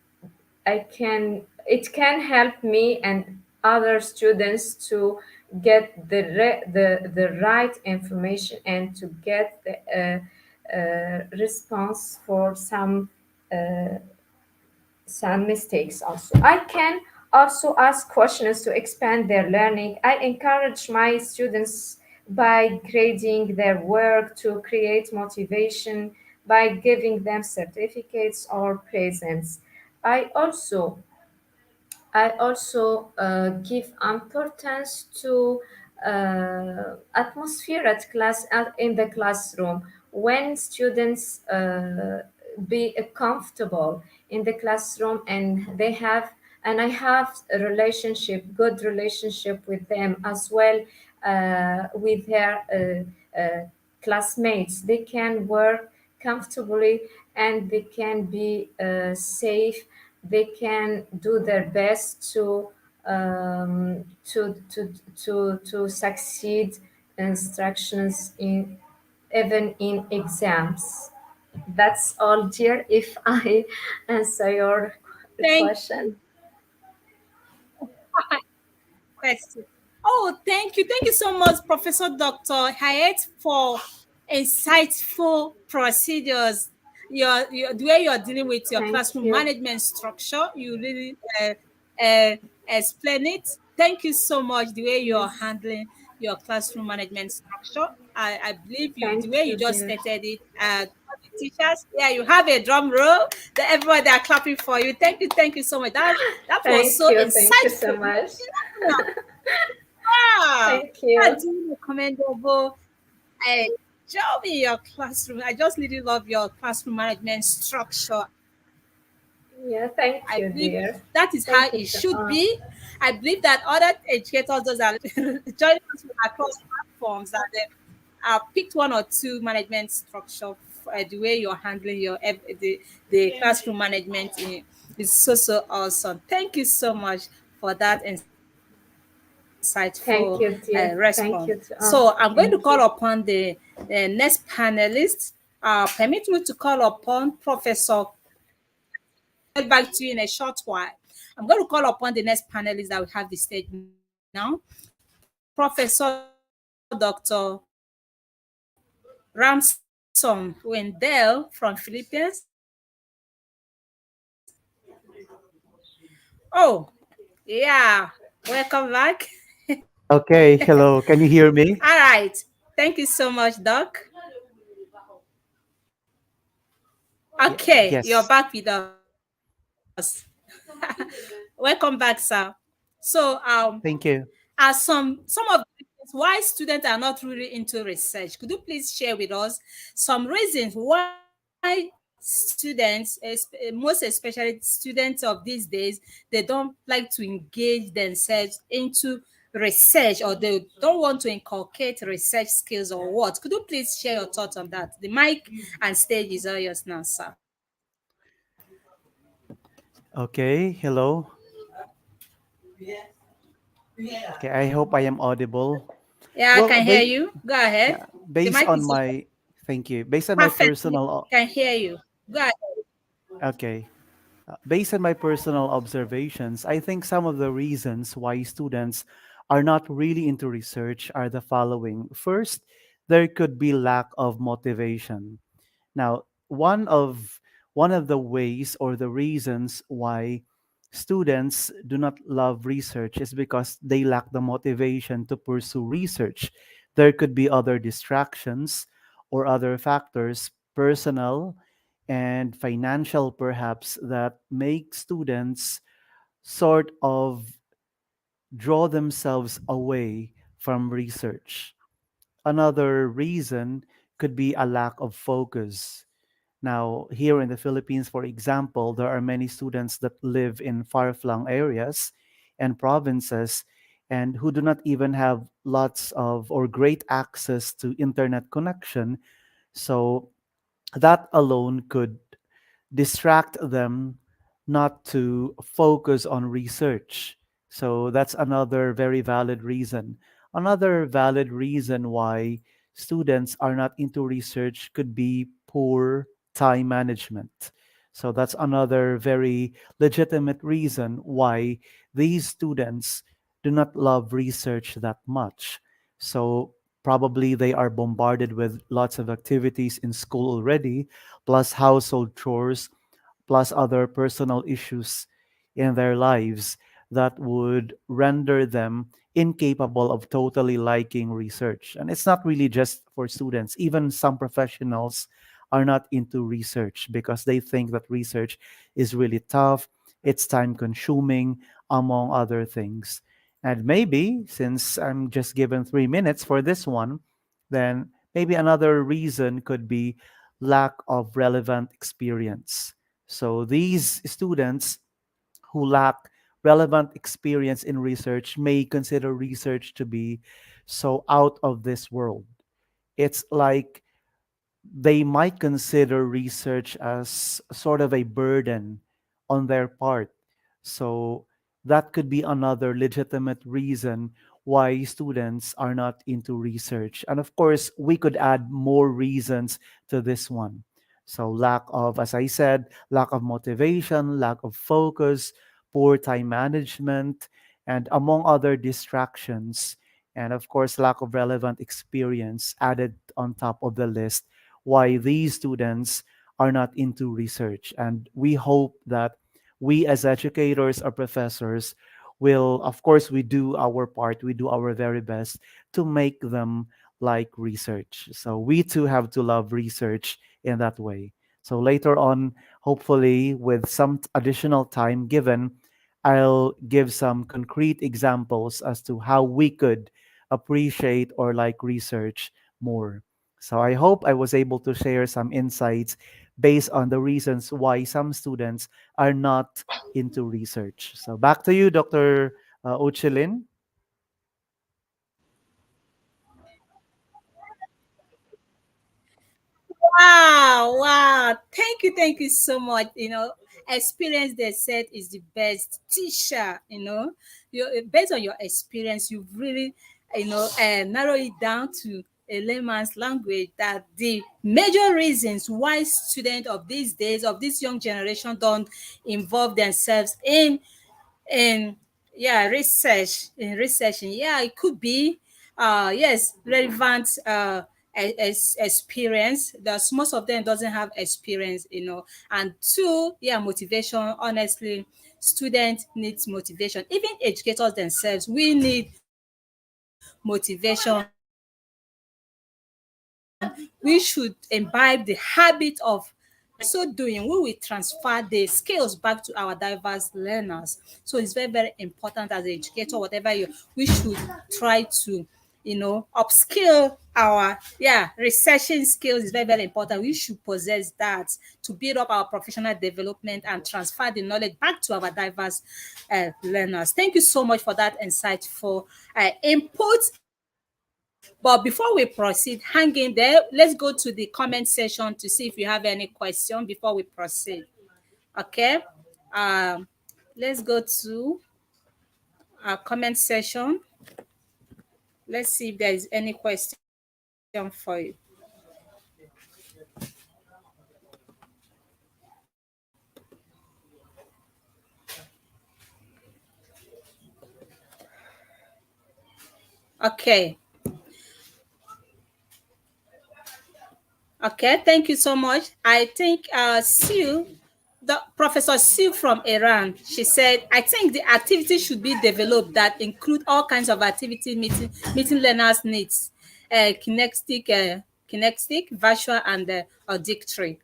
I can it can help me and other students to get the right information and to get the response for some mistakes also. I can also ask questions to expand their learning. I encourage my students by grading their work to create motivation by giving them certificates or presents. I also I also give importance to atmosphere at class in the classroom when students be comfortable in the classroom and they have and I have a good relationship with them as well with their classmates. They can work comfortably and they can be safe. They can do their best to succeed instructions in even in exams. That's all, dear. If I answer your Thank question, question. Oh, thank you. Thank you so much, Professor Dr. Hayat, for insightful procedures. The way you're dealing with your thank classroom you, management structure, you really uh, explain it. Thank you so much. The way you're yes, handling your classroom management structure, I believe you. The way thank you you, just dear. stated it. All the teachers, yeah, you have a drum roll. Everybody are clapping for you. Thank you so much. That was so Thank you so insightful. much. Wow, Thank you. that's really commendable. I job in your classroom. I just really love your classroom management structure. I believe that is Yeah, how it thank you, should be. dear. I Thank you believe so that other educators, those are joining us from across platforms, that they picked one or two management structure. The way you're handling the classroom management is so awesome. Thank you so much for that insightful Thank you, response. dear. So Thank you I'm to going to call upon thank you. the next panelist. Permit me to call upon Professor. Get back to you in a short while. I'm going to call upon the next panelist that we have the stage now. Professor Dr. Ramson Wendell from Philippines. Oh, yeah. Welcome back. Okay, hello. Can you hear All me? right. Thank you so much, Doc. Okay, you're Yes. back with us. Welcome back, sir. So, Thank you. some of the reasons why students are not really into research. Could you please share with us some reasons why students, most especially students of these days, they don't like to engage themselves into research, or they don't want to inculcate research skills, or what? Could you please share your thoughts on that? The mic and stage is all yours now, sir. Okay, hello. Okay, I hope I am audible. Yeah, I Well, can hear you. Go ahead. yeah, The based mic on is yours. my, thank you. Based on my Perfectly. personal, I can hear you. Go ahead. okay. Based on my personal observations, I think some of the reasons why students are not really into research are the following. First, there could be lack of motivation. Now, one of the ways or the reasons why students do not love research is because they lack the motivation to pursue research. There could be other distractions or other factors, personal and financial perhaps, that make students sort of draw themselves away from research. Another reason could be a lack of focus. Now, here in the Philippines, for example, there are many students that live in far flung areas and provinces and who do not even have lots of or great access to internet connection. So, that alone could distract them not to focus on research. So that's another very valid reason. Another valid reason why students are not into research could be poor time management. So that's another very legitimate reason why these students do not love research that much. So probably they are bombarded with lots of activities in school already, plus household chores, plus other personal issues in their lives that would render them incapable of totally liking research. And it's not really just for students, even some professionals are not into research because they think that research is really tough, it's time consuming, among other things. And maybe, since I'm just given 3 minutes for this one, then maybe another reason could be lack of relevant experience. So these students who lack relevant experience in research may consider research to be so out of this world. It's like they might consider research as sort of a burden on their part. So that could be another legitimate reason why students are not into research. And of course, we could add more reasons to this one. So, lack of, as I said, lack of motivation, lack of focus, poor time management, and among other distractions. And of course, lack of relevant experience added on top of the list why these students are not into research. And we hope that we as educators or professors will, of course, we do our part, we do our very best to make them like research. So we too have to love research in that way. So later on, hopefully, with some additional time given, I'll give some concrete examples as to how we could appreciate or like research more. So I hope I was able to share some insights based on the reasons why some students are not into research. So back to you, Dr. Uchilin. Wow, wow. Thank you so much. Experience, they said, is the best teacher. Based on your experience, you've really, narrow it down to a layman's language, that the major reasons why students of these days, of this young generation, don't involve themselves in yeah, researching, yeah, it could be yes, relevant experience. That's, most of them doesn't have experience, and two, yeah, motivation. Honestly, students needs motivation. Even educators themselves, we need motivation. We should imbibe the habit of motivation. By so doing, we will transfer the skills back to our diverse learners. So it's very, very important as an educator, whatever you, we should try to upskill our researching skills is very, very important. We should possess that to build up our professional development and transfer the knowledge back to our diverse learners. Thank you so much for that insightful input. But before we proceed, hang in there. Let's go to the comment section to see if you have any question before we proceed. Okay. Um, let's go to our comment section. Let's see if there is any question for you. Okay. Okay, thank you so much. I think Sue, the Professor Sue from Iran, she said, I think the activity should be developed that include all kinds of activity meeting learners' needs, kinetic, visual, and auditory.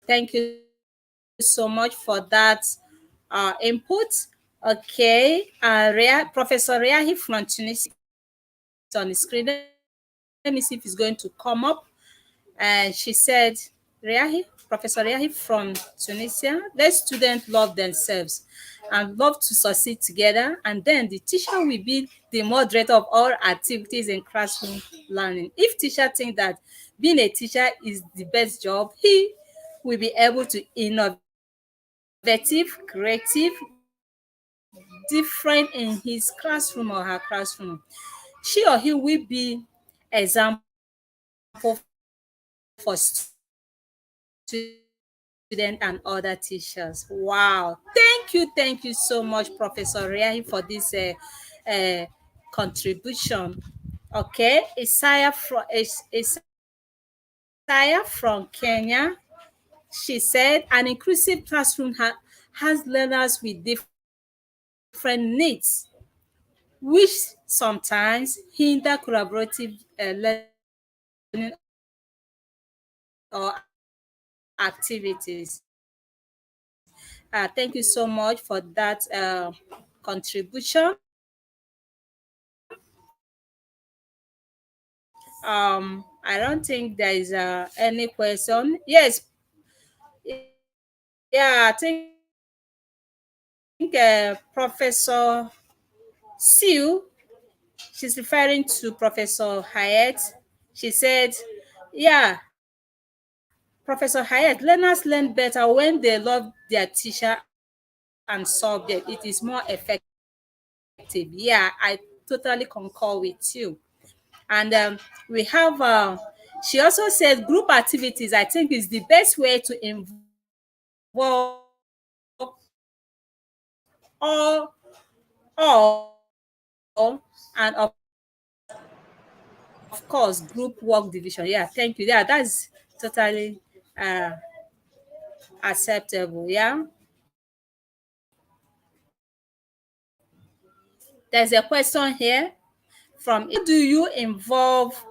Thank you so much for that input. Okay, Professor Riahi from Tunisia is on the screen. Let me see if it's going to come up. And she said, Professor Riahi from Tunisia, let students love themselves and love to succeed together. And then the teacher will be the moderator of all activities in classroom learning. If teacher think that being a teacher is the best job, he will be able to innovative, creative, different in his classroom or her classroom. She or he will be example for students and other teachers. Wow. Thank you so much, Professor Riahi, for this contribution. Okay, Isaiah from Kenya. She said an inclusive classroom has learners with different needs, which sometimes hinder collaborative learning or activities. Thank you so much for that contribution. I don't think there is any question. Yes. Yeah, I think Professor Sue, she's referring to Professor Hayat. She said, yeah, Professor Hayat, learners learn better when they love their teacher and subject. It is more effective. Yeah, I totally concur with you. And we have, she also said group activities, I think, is the best way to involve all and of course group work division. Yeah, thank you. Yeah, that's totally uh, acceptable. Yeah. There's a question here from, how do you involve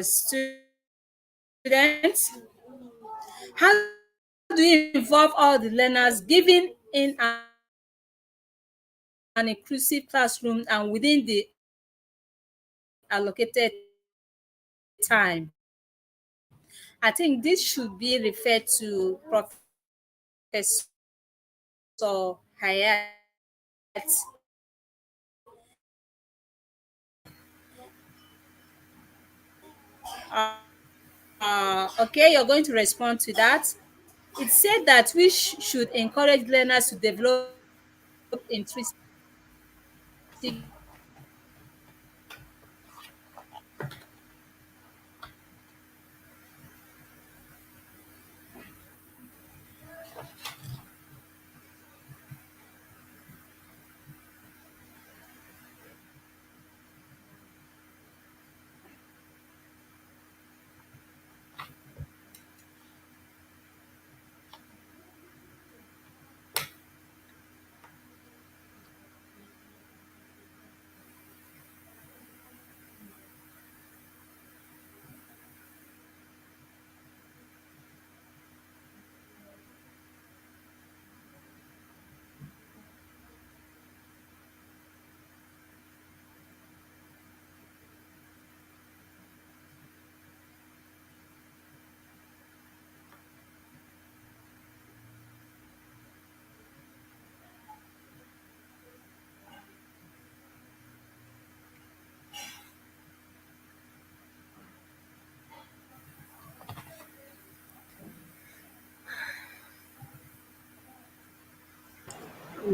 students? How do you involve all the learners given in an inclusive classroom and within the allocated time? I think this should be referred to Professor Hayat. Okay, you're going to respond to that. It said that we should encourage learners to develop intrinsic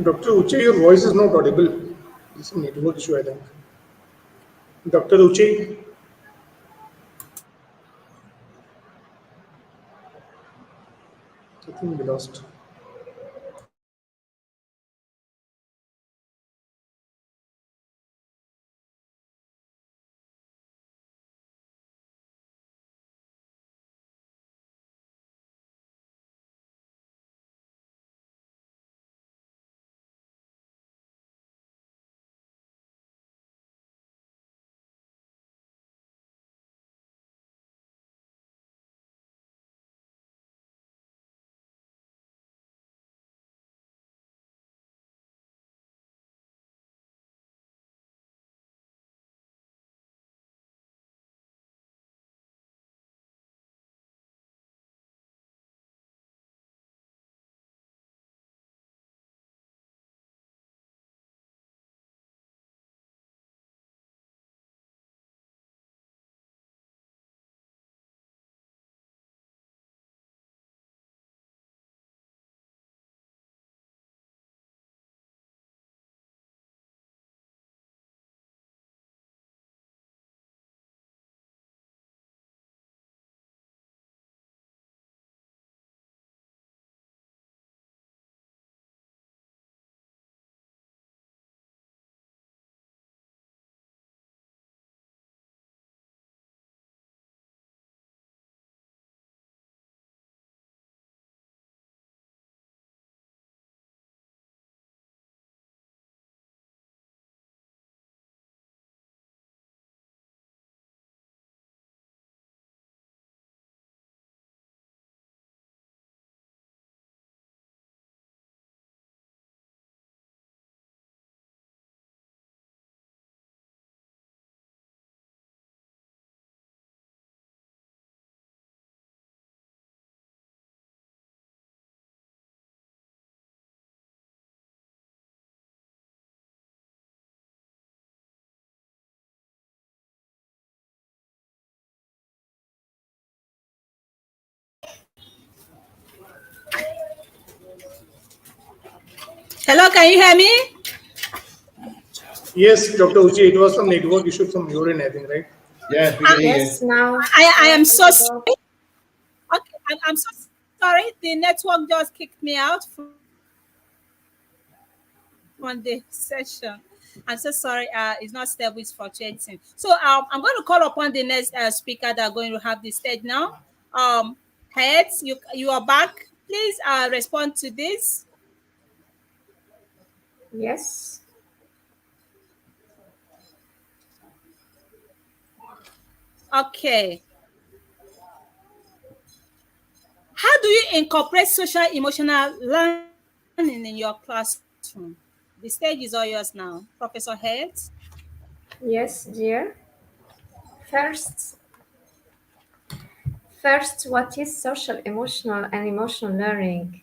Dr. Uche, your voice is not audible. It's a network issue, I think. Dr. Uche, I think we lost. Hello, can you hear me? Yes, Dr. Uche, it was some network issue from your end, I think, right? Yes, we can I, hear Yes, you. now I am so audible. sorry. Okay, I'm so sorry. The network just kicked me out from the session. I'm so sorry. It's not stable. It's fluctuating. So I'm going to call upon the next speaker that are going to have the stage now. Heads, you are back. Please respond to this. Yes. Okay. How do you incorporate social emotional learning in your classroom? The stage is all yours now, Professor Heads. Yes, dear. First, first, what is social, emotional, and emotional learning?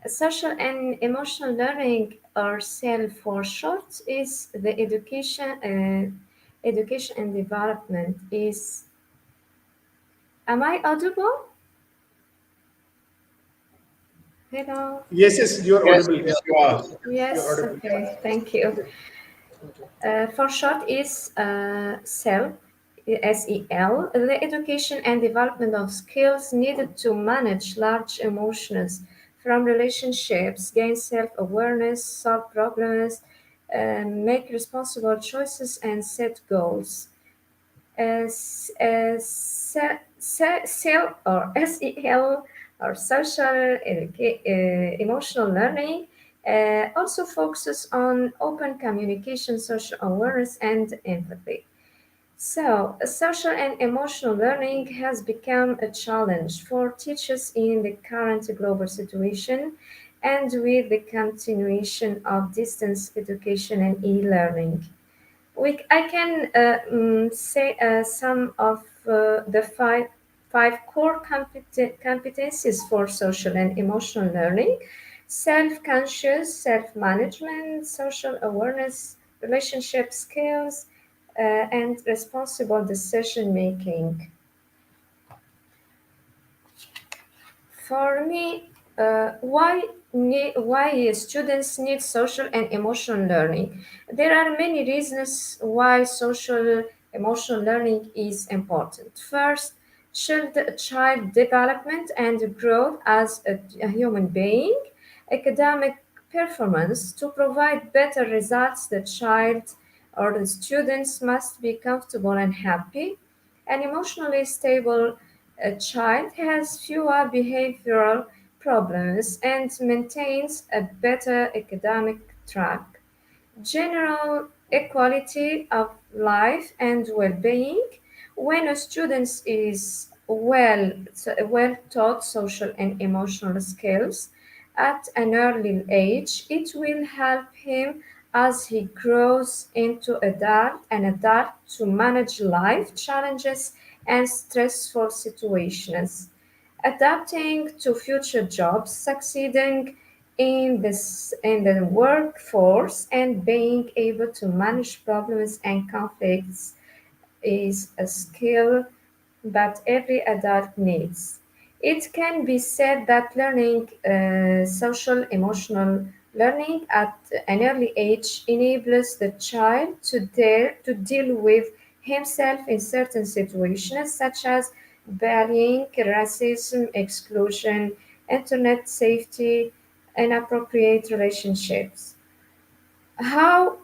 Social and emotional learning, or SEL for short, is the education and development. Is am I audible? Hello. Yes, yes, you are Yes, audible. Yeah, yes, you are. you're Yes. audible. Okay. Thank you. Okay, thank you. For short is SEL, SEL, the education and development of skills needed to manage large emotions from relationships, gain self-awareness, solve problems, make responsible choices, and set goals. SEL or SEL or emotional learning also focuses on open communication, social awareness, and empathy. So, social and emotional learning has become a challenge for teachers in the current global situation and with the continuation of distance education and e-learning. I can say some of the five core competencies for social and emotional learning: self-conscious, self-management, social awareness, relationship skills, and responsible decision making. For me, why why students need social and emotional learning. There are many reasons why social emotional learning is important. First, child development and growth as a human being. Academic performance. To provide better results, the child or the students must be comfortable and happy. An emotionally stable child has fewer behavioral problems and maintains a better academic track. General equality of life and well-being. When a student is well taught social and emotional skills at an early age, it will help him as he grows into an adult to manage life challenges and stressful situations, adapting to future jobs, succeeding in the workforce, and being able to manage problems and conflicts is a skill that every adult needs. It can be said that learning social emotional learning at an early age enables the child to dare to deal with himself in certain situations such as bullying, racism, exclusion, internet safety, inappropriate relationships. How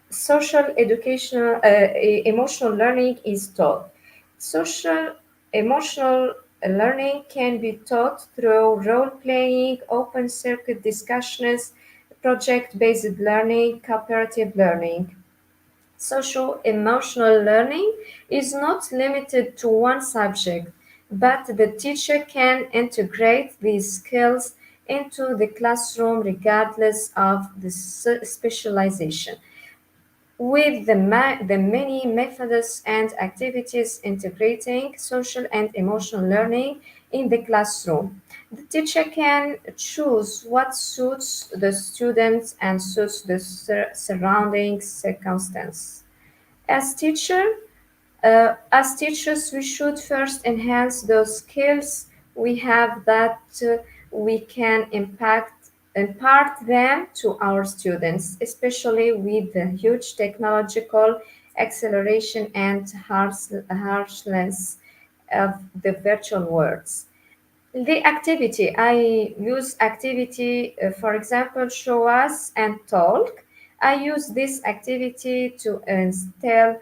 social educational emotional learning is taught. Social emotional learning can be taught through role playing, open circuit discussions, project based learning, cooperative learning. Social emotional learning is not limited to one subject, but the teacher can integrate these skills into the classroom regardless of the specialization. With the many methods and activities integrating social and emotional learning in the classroom, the teacher can choose what suits the students and suits the surrounding circumstance. As teacher, as teachers, we should first enhance those skills we have that we can impart them to our students, especially with the huge technological acceleration and harshness of the virtual worlds. The activity, I use activity, for example, show us and talk. I use this activity to instill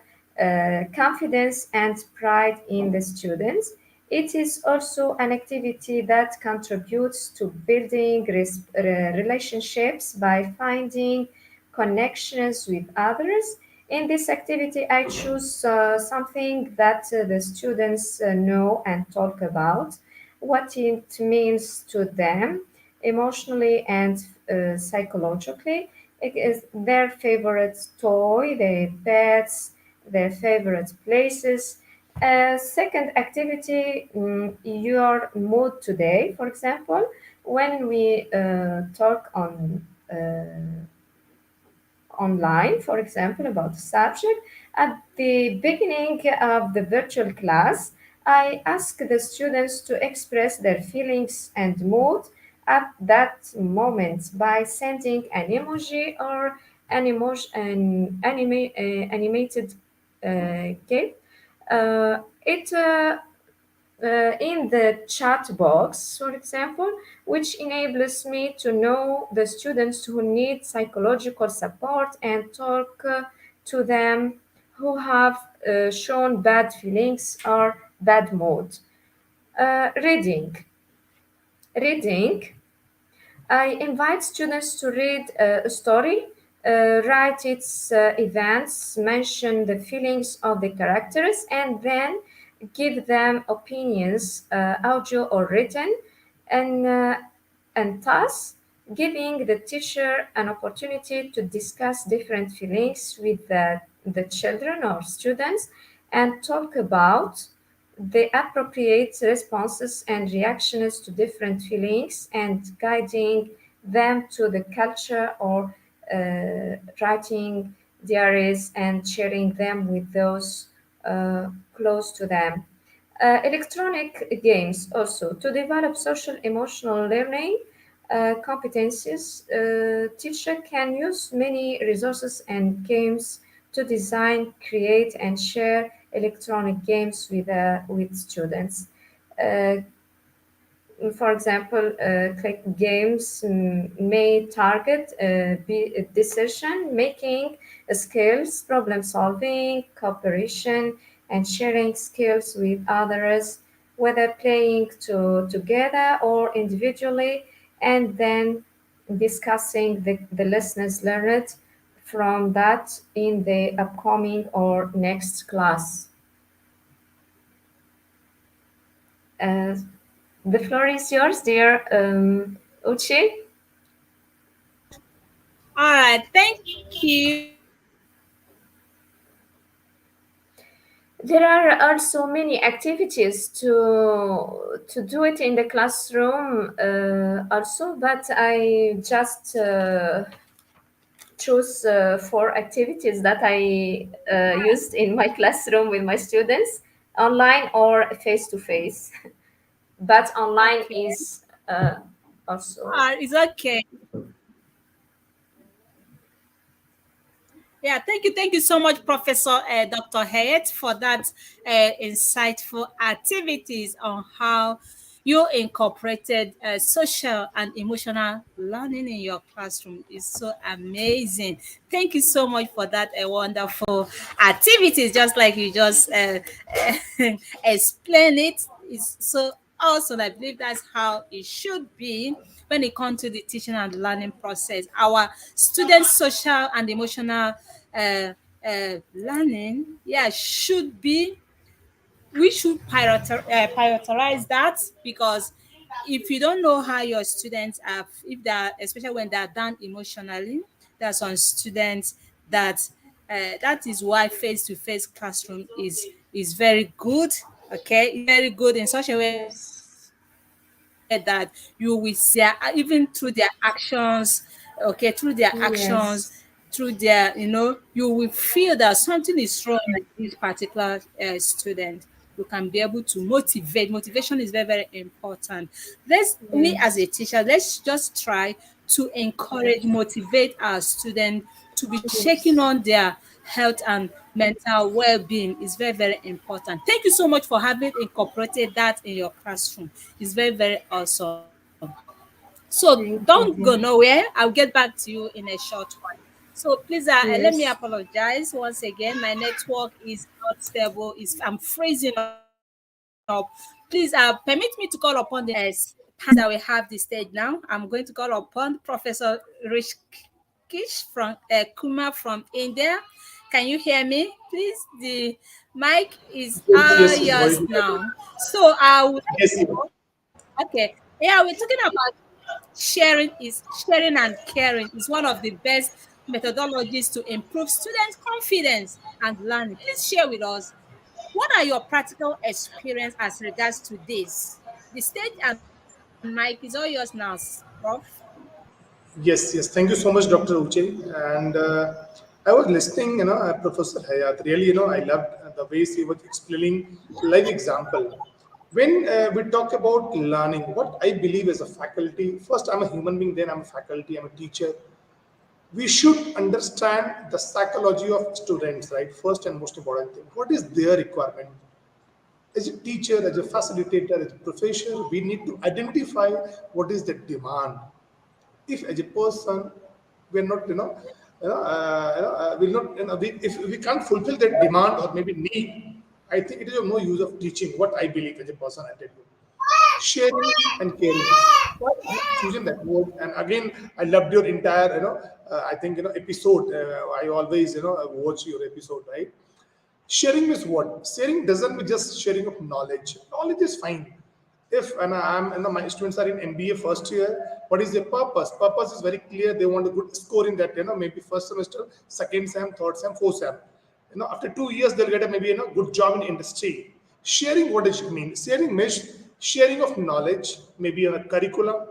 confidence and pride in the students. It is also an activity that contributes to building relationships by finding connections with others. In this activity, I choose something that the students know and talk about, what it means to them emotionally and psychologically. It is their favorite toy, their pets, their favorite places. Second activity, your mood today, for example, when we talk on online, for example, about the subject. At the beginning of the virtual class, I ask the students to express their feelings and mood at that moment by sending an emoji or an animated GIF. It in the chat box, for example, which enables me to know the students who need psychological support and talk to them who have shown bad feelings or bad mood. Reading. Reading I invite students to read a story, write its events, mention the feelings of the characters, and then give them opinions, audio or written, and thus giving the teacher an opportunity to discuss different feelings with the children or students and talk about the appropriate responses and reactions to different feelings and guiding them to the culture or writing diaries and sharing them with those close to them. Electronic games also to develop social emotional learning. competencies, teacher can use many resources and games to design, create, and share electronic games with students. Uh, for example, click games may target decision making skills, problem solving, cooperation, and sharing skills with others, whether playing together or individually, and then discussing the lessons learned from that in the upcoming or next class. Uh, the floor is yours, dear Uchi. All right, thank you. There are also many activities to do it in the classroom also, but I just chose four activities that I used in my classroom with my students, online or face to face. But online Okay. is also It's okay. Yeah, thank you so much, Professor Dr. Hayat, for that insightful activities on how you incorporated social and emotional learning in your classroom. Is so amazing. Thank you so much for that wonderful activities. Just like you just explain it, is so awesome. I believe that's how it should be when it comes to the teaching and learning process. Our students' social and emotional learning, yeah, should be, we should prioritize that, because if you don't know how your students are, if they're, especially when they're down emotionally, there's some students that that is why face-to-face classroom is very good. Okay, it's very good in such a way that yes, you will see even through their actions. Okay, through their actions, through yes, their, you will feel that something is wrong with this particular student. You can be able to motivate. Motivation is very, very important. We as a yes, teacher, let's just try to encourage, motivate our students to be checking yes, on their health and mental well-being. Is very, very important. Thank you so much for having incorporated that in your classroom. It's very, very awesome. So don't go thank you, nowhere. dear. I'll get back to you in a short while. So please, let me Yes, apologize once again. My network is not stable. I'm freezing up. Please permit me to call upon the next panelist that we have the stage now. I'm going to call upon Professor Rishkish from Kuma from India. Can you hear me? Please, the mic is Yes, all yes, it's yours very good. now. So I would like Yes, to know. Okay. Yeah, we're talking about sharing and caring is one of the best methodologies to improve students' confidence and learning. Please share with us, what are your practical experience as regards to this? The stage and mic is all yours now, Prof. yes, yes. Thank you so much, Dr. Uche. And I was listening, Professor Hayat. Really, I loved the way he was explaining live example. When we talk about learning, what I believe as a faculty, first I'm a human being, then I'm a faculty, I'm a teacher. We should understand the psychology of students, right? First and most important thing. What is their requirement? As a teacher, as a facilitator, as a professor, we need to identify what is the demand. If as a person we're not will not if we can't fulfill that demand or maybe need, I think it is of no use of teaching. What I believe as a person, I tell you, sharing and caring. Why I'm choosing that word? And again, I loved your entire I think episode. I always watch your episode, right? Sharing is what? Sharing doesn't mean just sharing of knowledge. Knowledge is fine. If and I'm and my students are in MBA first year, what is their purpose? Purpose is very clear. They want a good score in that, maybe first semester, second sem, third sem, fourth sem. After 2 years, they'll get a maybe good job in industry. Sharing, what does it mean? Sharing means sharing of knowledge, maybe on a curriculum,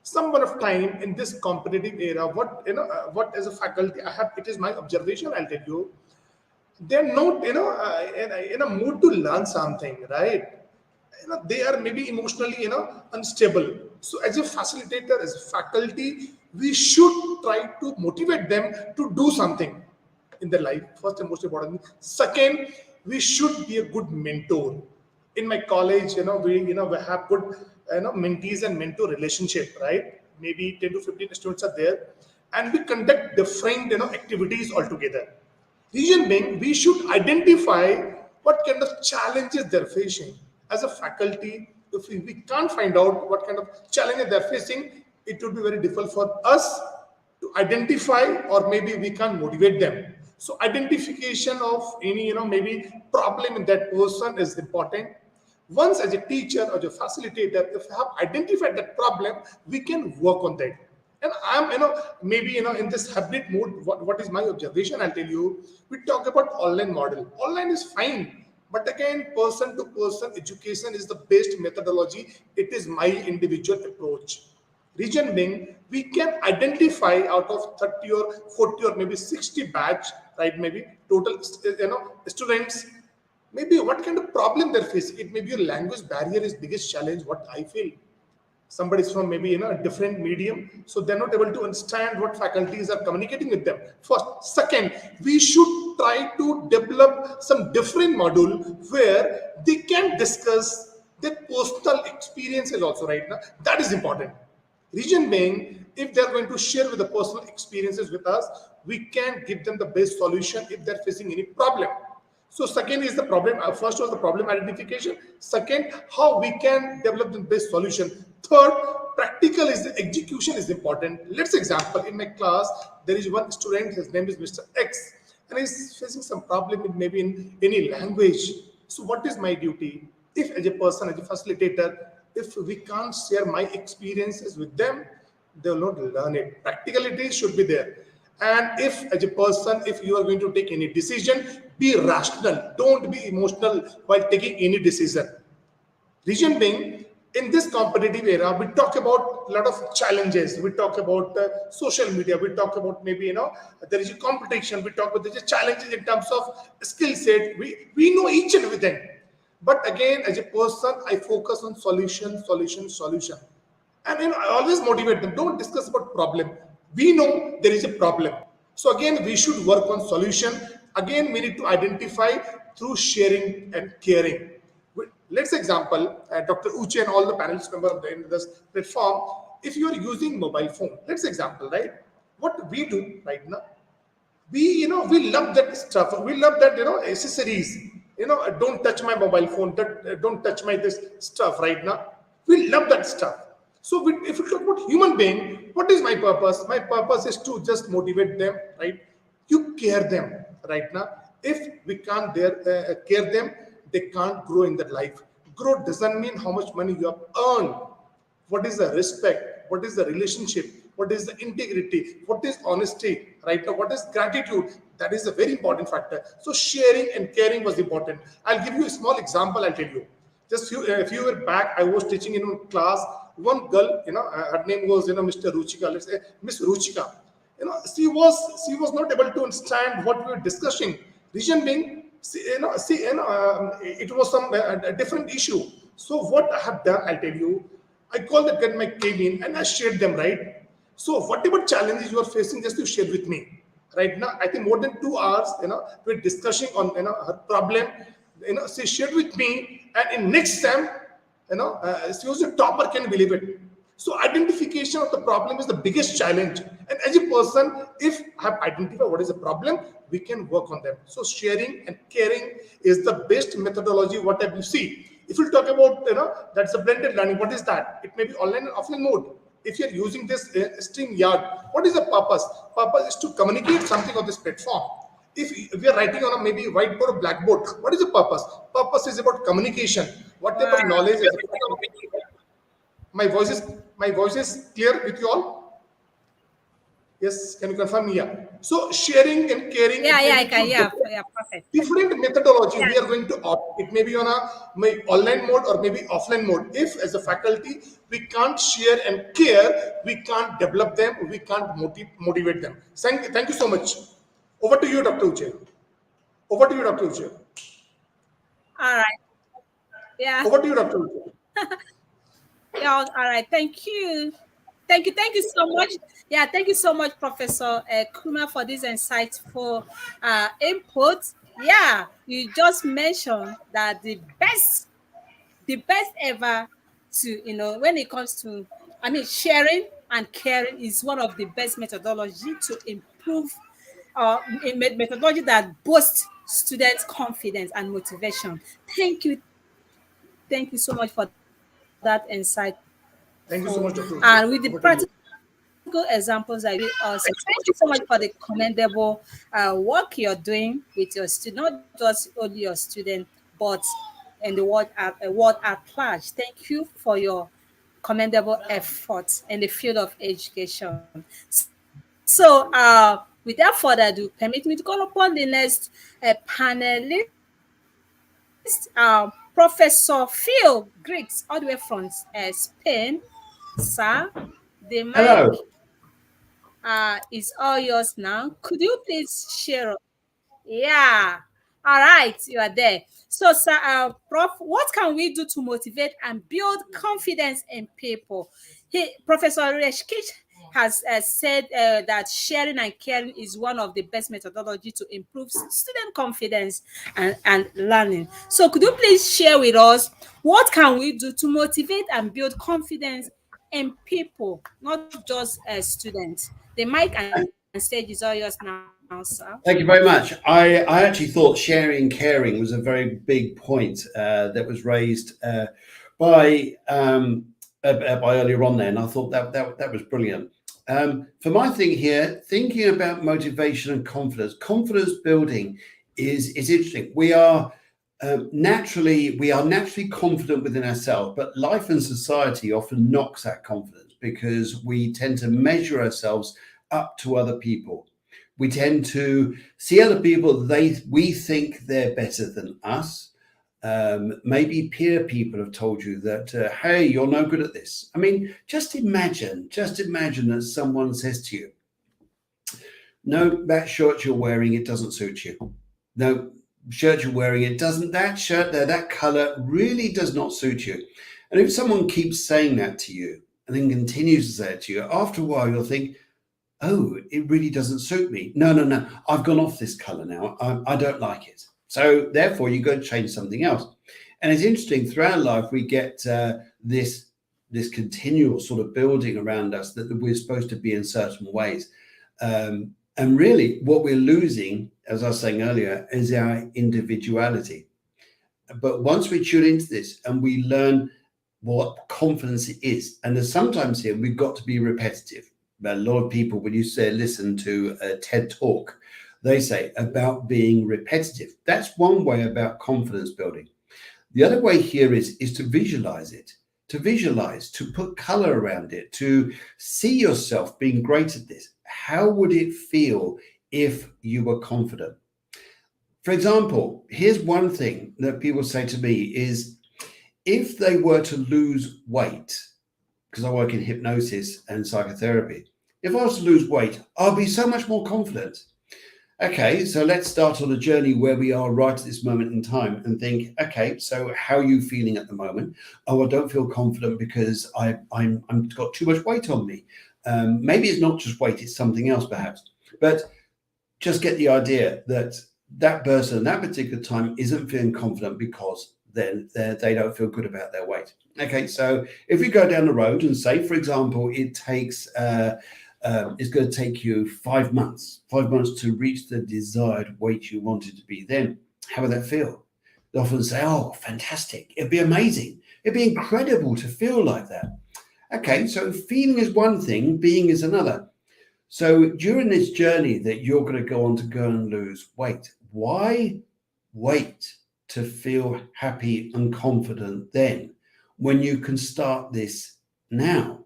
some of time in this competitive era. What what as a faculty I have, it is my observation, I'll tell you, they're not in a mood to learn something, right? They are maybe emotionally unstable. So as a facilitator, as a faculty, we should try to motivate them to do something in their life. First and most important. Second, we should be a good mentor. In my college, we have good mentees and mentor relationship, right? Maybe 10 to 15 students are there, and we conduct different activities altogether. Reason being, we should identify what kind of challenges they're facing. As a faculty, if we can't find out what kind of challenges they're facing, it would be very difficult for us to identify, or maybe we can't motivate them. So identification of any maybe problem in that person is important. Once as a teacher or a facilitator, if we have identified that problem, we can work on that. And I'm maybe in this hybrid mode, what is my observation, I'll tell you. We talk about online model. Online is fine, but again, person to person education is the best methodology. It is my individual approach. Reason being, we can identify out of 30 or 40 or maybe 60 batch, right? Maybe total students, maybe what kind of problem they're facing. It may be a language barrier is biggest challenge, what I feel. Somebody is from maybe a different medium, so they're not able to understand what faculties are communicating with them. First. Second, we should try to develop some different module where they can discuss their personal experiences also, right now. That is important. Reason being, if they're going to share with the personal experiences with us, we can give them the best solution if they're facing any problem. So second is the problem. First was the problem identification. Second, how we can develop the best solution. Third, practical is the execution is important. Let's example, in my class, there is one student, his name is Mr. X, and he's facing some problem in maybe in any language. So what is my duty? If as a person, as a facilitator, if we can't share my experiences with them, they will not learn it. Practicality should be there. And if as a person, if you are going to take any decision, be rational. Don't be emotional while taking any decision. Reason being, in this competitive era, we talk about a lot of challenges. We talk about social media. We talk about maybe, there is a competition. We talk about there's a challenges in terms of skill set. We know each and everything. But again, as a person, I focus on solution, solution, solution. And I always motivate them. Don't discuss about problem. We know there is a problem. So again, we should work on solution. Again, we need to identify through sharing and caring. Let's example, Dr. Uche and all the panelists member of this platform. If you are using mobile phone, let's example, right? What we do right now, we love that stuff. We love that accessories. Don't touch my mobile phone. Don't touch my this stuff right now. We love that stuff. So if we talk about human being, what is my purpose? My purpose is to just motivate them, right? You care them right now. If we can't care them, they can't grow in their life. Growth doesn't mean how much money you have earned. What is the respect? What is the relationship? What is the integrity? What is honesty? Right now, what is gratitude? That is a very important factor. So sharing and caring was important. I'll give you a small example. I'll tell you. Just a few years back, I was teaching in a class. One girl, her name was Mr. Ruchika. Let's say Miss Ruchika. She was not able to understand what we were discussing. Reason being, it was some a different issue. So what I have done, I'll tell you. I called the girl, came in, and I shared them, right? So whatever challenges you are facing, just to share with me. Right now, I think more than 2 hours, we're discussing on her problem. She shared with me, and in next time, she was a topper. Can you believe it? So identification of the problem is the biggest challenge. And as a person, if I have identified what is the problem, we can work on them. So sharing and caring is the best methodology. Whatever you see. If you talk about, that's a blended learning. What is that? It may be online and offline mode. If you're using this StreamYard, what is the purpose? Purpose is to communicate something on this platform. If we are writing on a maybe whiteboard or blackboard, what is the purpose? Purpose is about communication. Whatever knowledge is. My voice is clear with you all? Yes, can you confirm me? Yeah. So sharing and caring. Yeah, I can. Yeah, perfect. Different methodology we are going to opt. It may be on a online mode or maybe offline mode. If as a faculty we can't share and care, we can't develop them, we can't motivate them. Thank you so much. Over to you, Dr. Uche. Over to you, Dr. Uche. All right. Yeah. Over to you, Dr. Uche. Yeah, all right. Thank you. Thank you so much. Yeah, thank you so much, Professor Kuma, for this insightful input. Yeah, you just mentioned that the best ever to, when it comes to, sharing and caring is one of the best methodology to improve, a methodology that boosts students' confidence and motivation. Thank you so much for that insightful. And with the Thank you so much, practical Dr. Uche. examples Over that to you you. awesome. Thank you so much for the commendable work you're doing with your student, not just only your student, but in the world at large. Thank you for your commendable efforts in the field of education. So, without further ado, permit me to call upon the next panelist, Professor Phil Griggs, all the way from Spain. Sir, the mic Hello. is all yours now. Could you please share? Yeah. All right, you are there. So, sir, Prof, what can we do to motivate and build confidence in people? Professor Reshkich has said that sharing and caring is one of the best methodology to improve student confidence and learning. So, could you please share with us what can we do to motivate and build confidence in people, not just students? The mic and stage is all yours now, sir. Thank you very much. I actually thought sharing and caring was a very big point that was raised by by earlier on there, and I thought that was brilliant. For my thing here, thinking about motivation and confidence building is interesting. We are naturally confident within ourselves, but life and society often knocks that confidence because we tend to measure ourselves up to other people. We tend to see other people, we think they're better than us. Maybe peer people have told you that, hey, you're no good at this. I mean, just imagine that someone says to you, no, that shirt you're wearing, it doesn't suit you. No, shirt you're wearing, it doesn't, that shirt there, that color really does not suit you. And if someone keeps saying that to you and then continues to say it to you, after a while you'll think, oh, it really doesn't suit me. No, I've gone off this color now. I don't like it. So therefore, you go and change something else. And it's interesting, throughout life, we get this continual sort of building around us that we're supposed to be in certain ways. And really, what we're losing, as I was saying earlier, is our individuality. But once we tune into this and we learn what confidence is, and there's sometimes here we've got to be repetitive. A lot of people, when you say listen to a TED talk, they say about being repetitive. That's one way about confidence building. The other way here is to visualize it, to visualize, to put color around it, to see yourself being great at this. How would it feel if you were confident? For example, here's one thing that people say to me is if they were to lose weight, because I work in hypnosis and psychotherapy, if I was to lose weight, I'll be so much more confident. Okay, so let's start on a journey where we are right at this moment in time and think, okay, so how are you feeling at the moment? Oh, I don't feel confident because I'm got too much weight on me. Maybe it's not just weight, it's something else perhaps. But just get the idea that that person at that particular time isn't feeling confident because then they don't feel good about their weight. Okay, so if we go down the road and say, for example, it takes it's going to take you 5 months to reach the desired weight you wanted to be, then how would that feel? They often say, oh, fantastic, it'd be amazing, it'd be incredible to feel like that. Okay, so feeling is one thing, being is another. So during this journey that you're going to go on to go and lose weight, why wait to feel happy and confident then when you can start this now?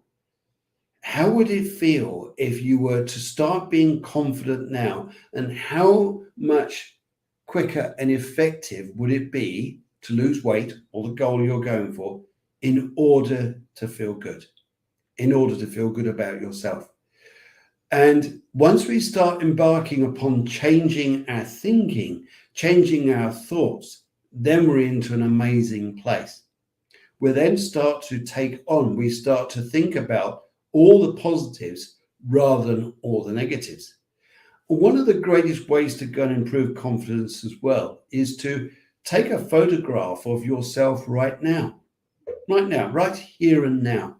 How would it feel if you were to start being confident now? And how much quicker and effective would it be to lose weight or the goal you're going for in order to feel good, in order to feel good about yourself? And once we start embarking upon changing our thinking, changing our thoughts, then we're into an amazing place. we then start to take on, we start to think about all the positives rather than all the negatives. One of the greatest ways to go and improve confidence as well is to take a photograph of yourself right now, right here and now.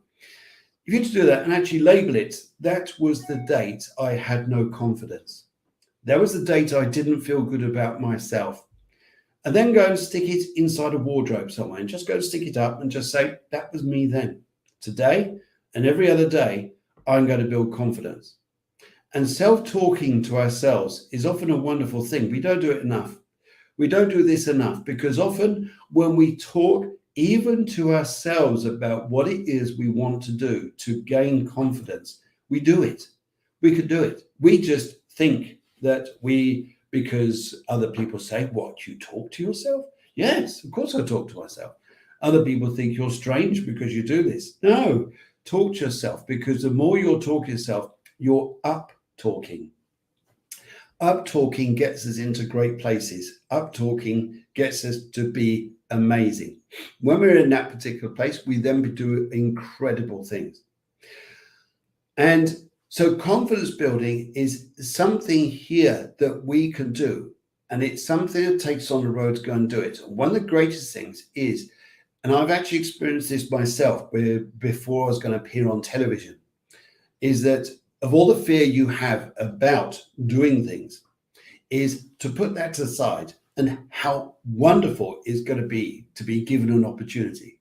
If you to do that and actually label it, that was the date I had no confidence. That was the date I didn't feel good about myself. And then go and stick it inside a wardrobe somewhere and just go and stick it up and just say, that was me then. Today and every other day, I'm going to build confidence. And self-talking to ourselves is often a wonderful thing. We don't do it enough. We don't do this enough because often when we talk even to ourselves about what it is we want to do to gain confidence, we do it. We could do it. We just think that because other people say, what, you talk to yourself? Yes, of course I talk to myself. Other people think you're strange because you do this. No, talk to yourself, because the more you're talking to yourself, you're up talking. Up talking gets us into great places. Up talking gets us to be amazing. When we're in that particular place, we then do incredible things. And so confidence building is something here that we can do. And it's something that takes on the road to go and do it. One of the greatest things is, and I've actually experienced this myself before I was going to appear on television, is that of all the fear you have about doing things, is to put that to the side and how wonderful it's going to be given an opportunity.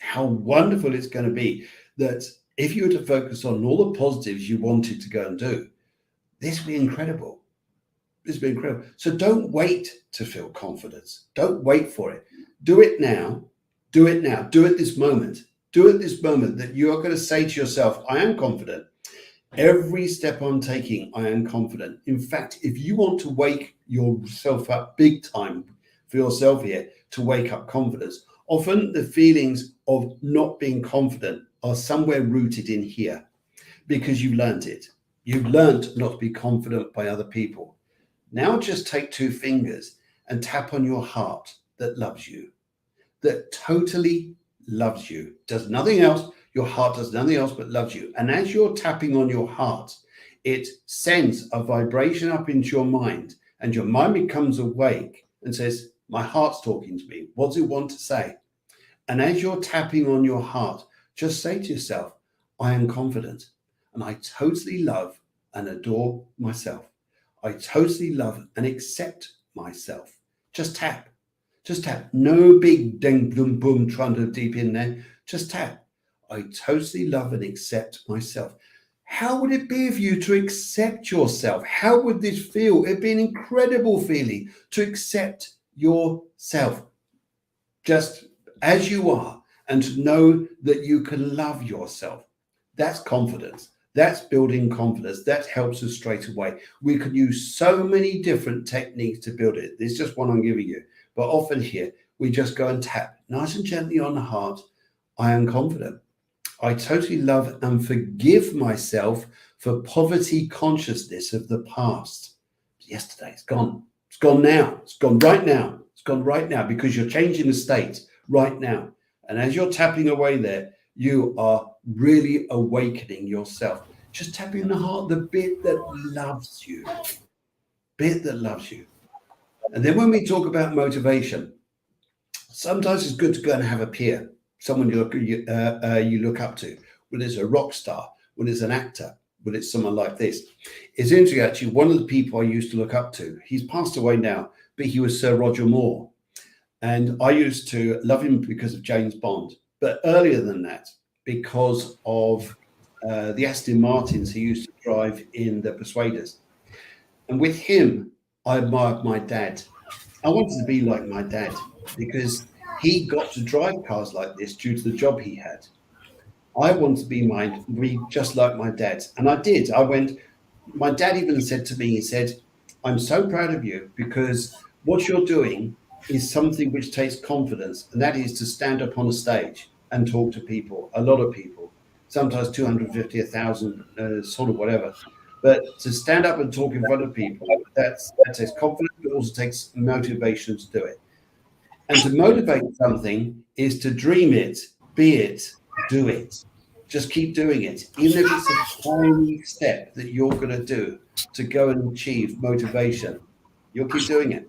How wonderful it's going to be that if you were to focus on all the positives you wanted to go and do, this would be incredible. This would be incredible. So don't wait to feel confidence. Don't wait for it. Do it now. Do it now. Do it this moment. Do it this moment that you are going to say to yourself, I am confident. Every step I'm taking, I am confident. In fact, if you want to wake yourself up big time for yourself here, to wake up confidence, often the feelings of not being confident are somewhere rooted in here because you learned it. You've learned not to be confident by other people. Now just take two fingers and tap on your heart that loves you, that totally loves you, does nothing else. Your heart does nothing else but loves you. And as you're tapping on your heart, it sends a vibration up into your mind, and your mind becomes awake and says, my heart's talking to me. What does it want to say? And as you're tapping on your heart, just say to yourself, I am confident and I totally love and adore myself. I totally love and accept myself. Just tap. Just tap. No big ding, boom, boom, trying to deep in there. Just tap. I totally love and accept myself. How would it be for you to accept yourself? How would this feel? It'd be an incredible feeling to accept yourself just as you are and to know that you can love yourself. That's confidence. That's building confidence. That helps us straight away. We could use so many different techniques to build it. There's just one I'm giving you. But often here, we just go and tap nice and gently on the heart. I am confident. I totally love and forgive myself for poverty consciousness of the past. Yesterday, it's gone. It's gone now. It's gone right now. It's gone right now because you're changing the state right now. And as you're tapping away there, you are really awakening yourself. Just tapping the heart, the bit that loves you. Bit that loves you. And then when we talk about motivation, sometimes it's good to go and have a peer. Someone you look up to, whether it's a rock star, whether it's an actor, whether it's someone like this. It's interesting, actually, one of the people I used to look up to, he's passed away now, but he was Sir Roger Moore. And I used to love him because of James Bond. But earlier than that, because of the Aston Martins he used to drive in the Persuaders. And with him, I admired my dad. I wanted to be like my dad because he got to drive cars like this due to the job he had. I wanted to be just like my dad. And I did. My dad even said to me, he said, I'm so proud of you because what you're doing is something which takes confidence. And that is to stand up on a stage and talk to people, a lot of people, sometimes 250, 1,000, sort of whatever. But to stand up and talk in front of people, that takes confidence, but also takes motivation to do it. And to motivate something is to dream it, be it, do it. Just keep doing it, even if it's a tiny step that you're going to do to go and achieve motivation. You'll keep doing it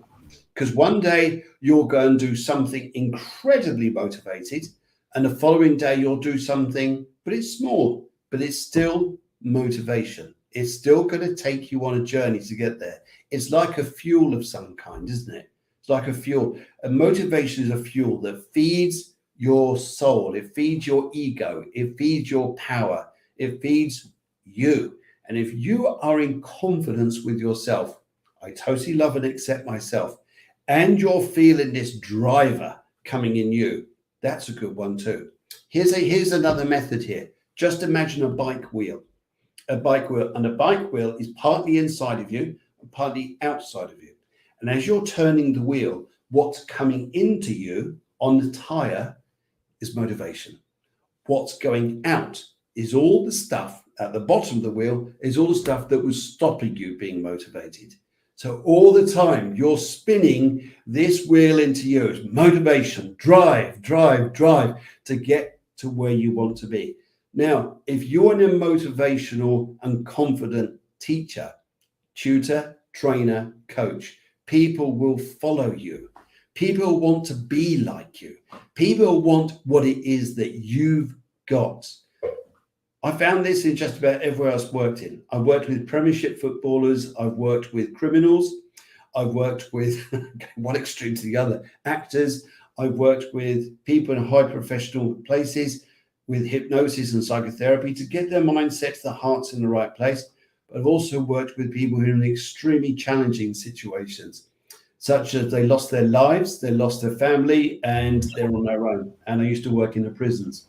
because one day you'll go and do something incredibly motivated, and the following day you'll do something, but it's small, but it's still motivation. It's still going to take you on a journey to get there. It's like a fuel of some kind, isn't it? It's like a fuel. And motivation is a fuel that feeds your soul. It feeds your ego. It feeds your power. It feeds you. And if you are in confidence with yourself, I totally love and accept myself, and you're feeling this driver coming in you, that's a good one too. Here's another method here. Just imagine a bike wheel. A bike wheel, and a bike wheel is partly inside of you and partly outside of you. And as you're turning the wheel, what's coming into you on the tire is motivation. What's going out is all the stuff at the bottom of the wheel, is all the stuff that was stopping you being motivated. So all the time you're spinning this wheel into you. It's motivation, drive to get to where you want to be. Now, if you're an motivational and confident teacher, tutor, trainer, coach, people will follow you. People want to be like you. People want what it is that you've got. I found this in just about everywhere I've worked in. I've worked with Premiership footballers. I've worked with criminals. I've worked with one extreme to the other, actors. I've worked with people in high professional places with hypnosis and psychotherapy to get their mindsets, their hearts in the right place. But I've also worked with people who are in extremely challenging situations, such as they lost their lives, they lost their family, and they're on their own. And I used to work in the prisons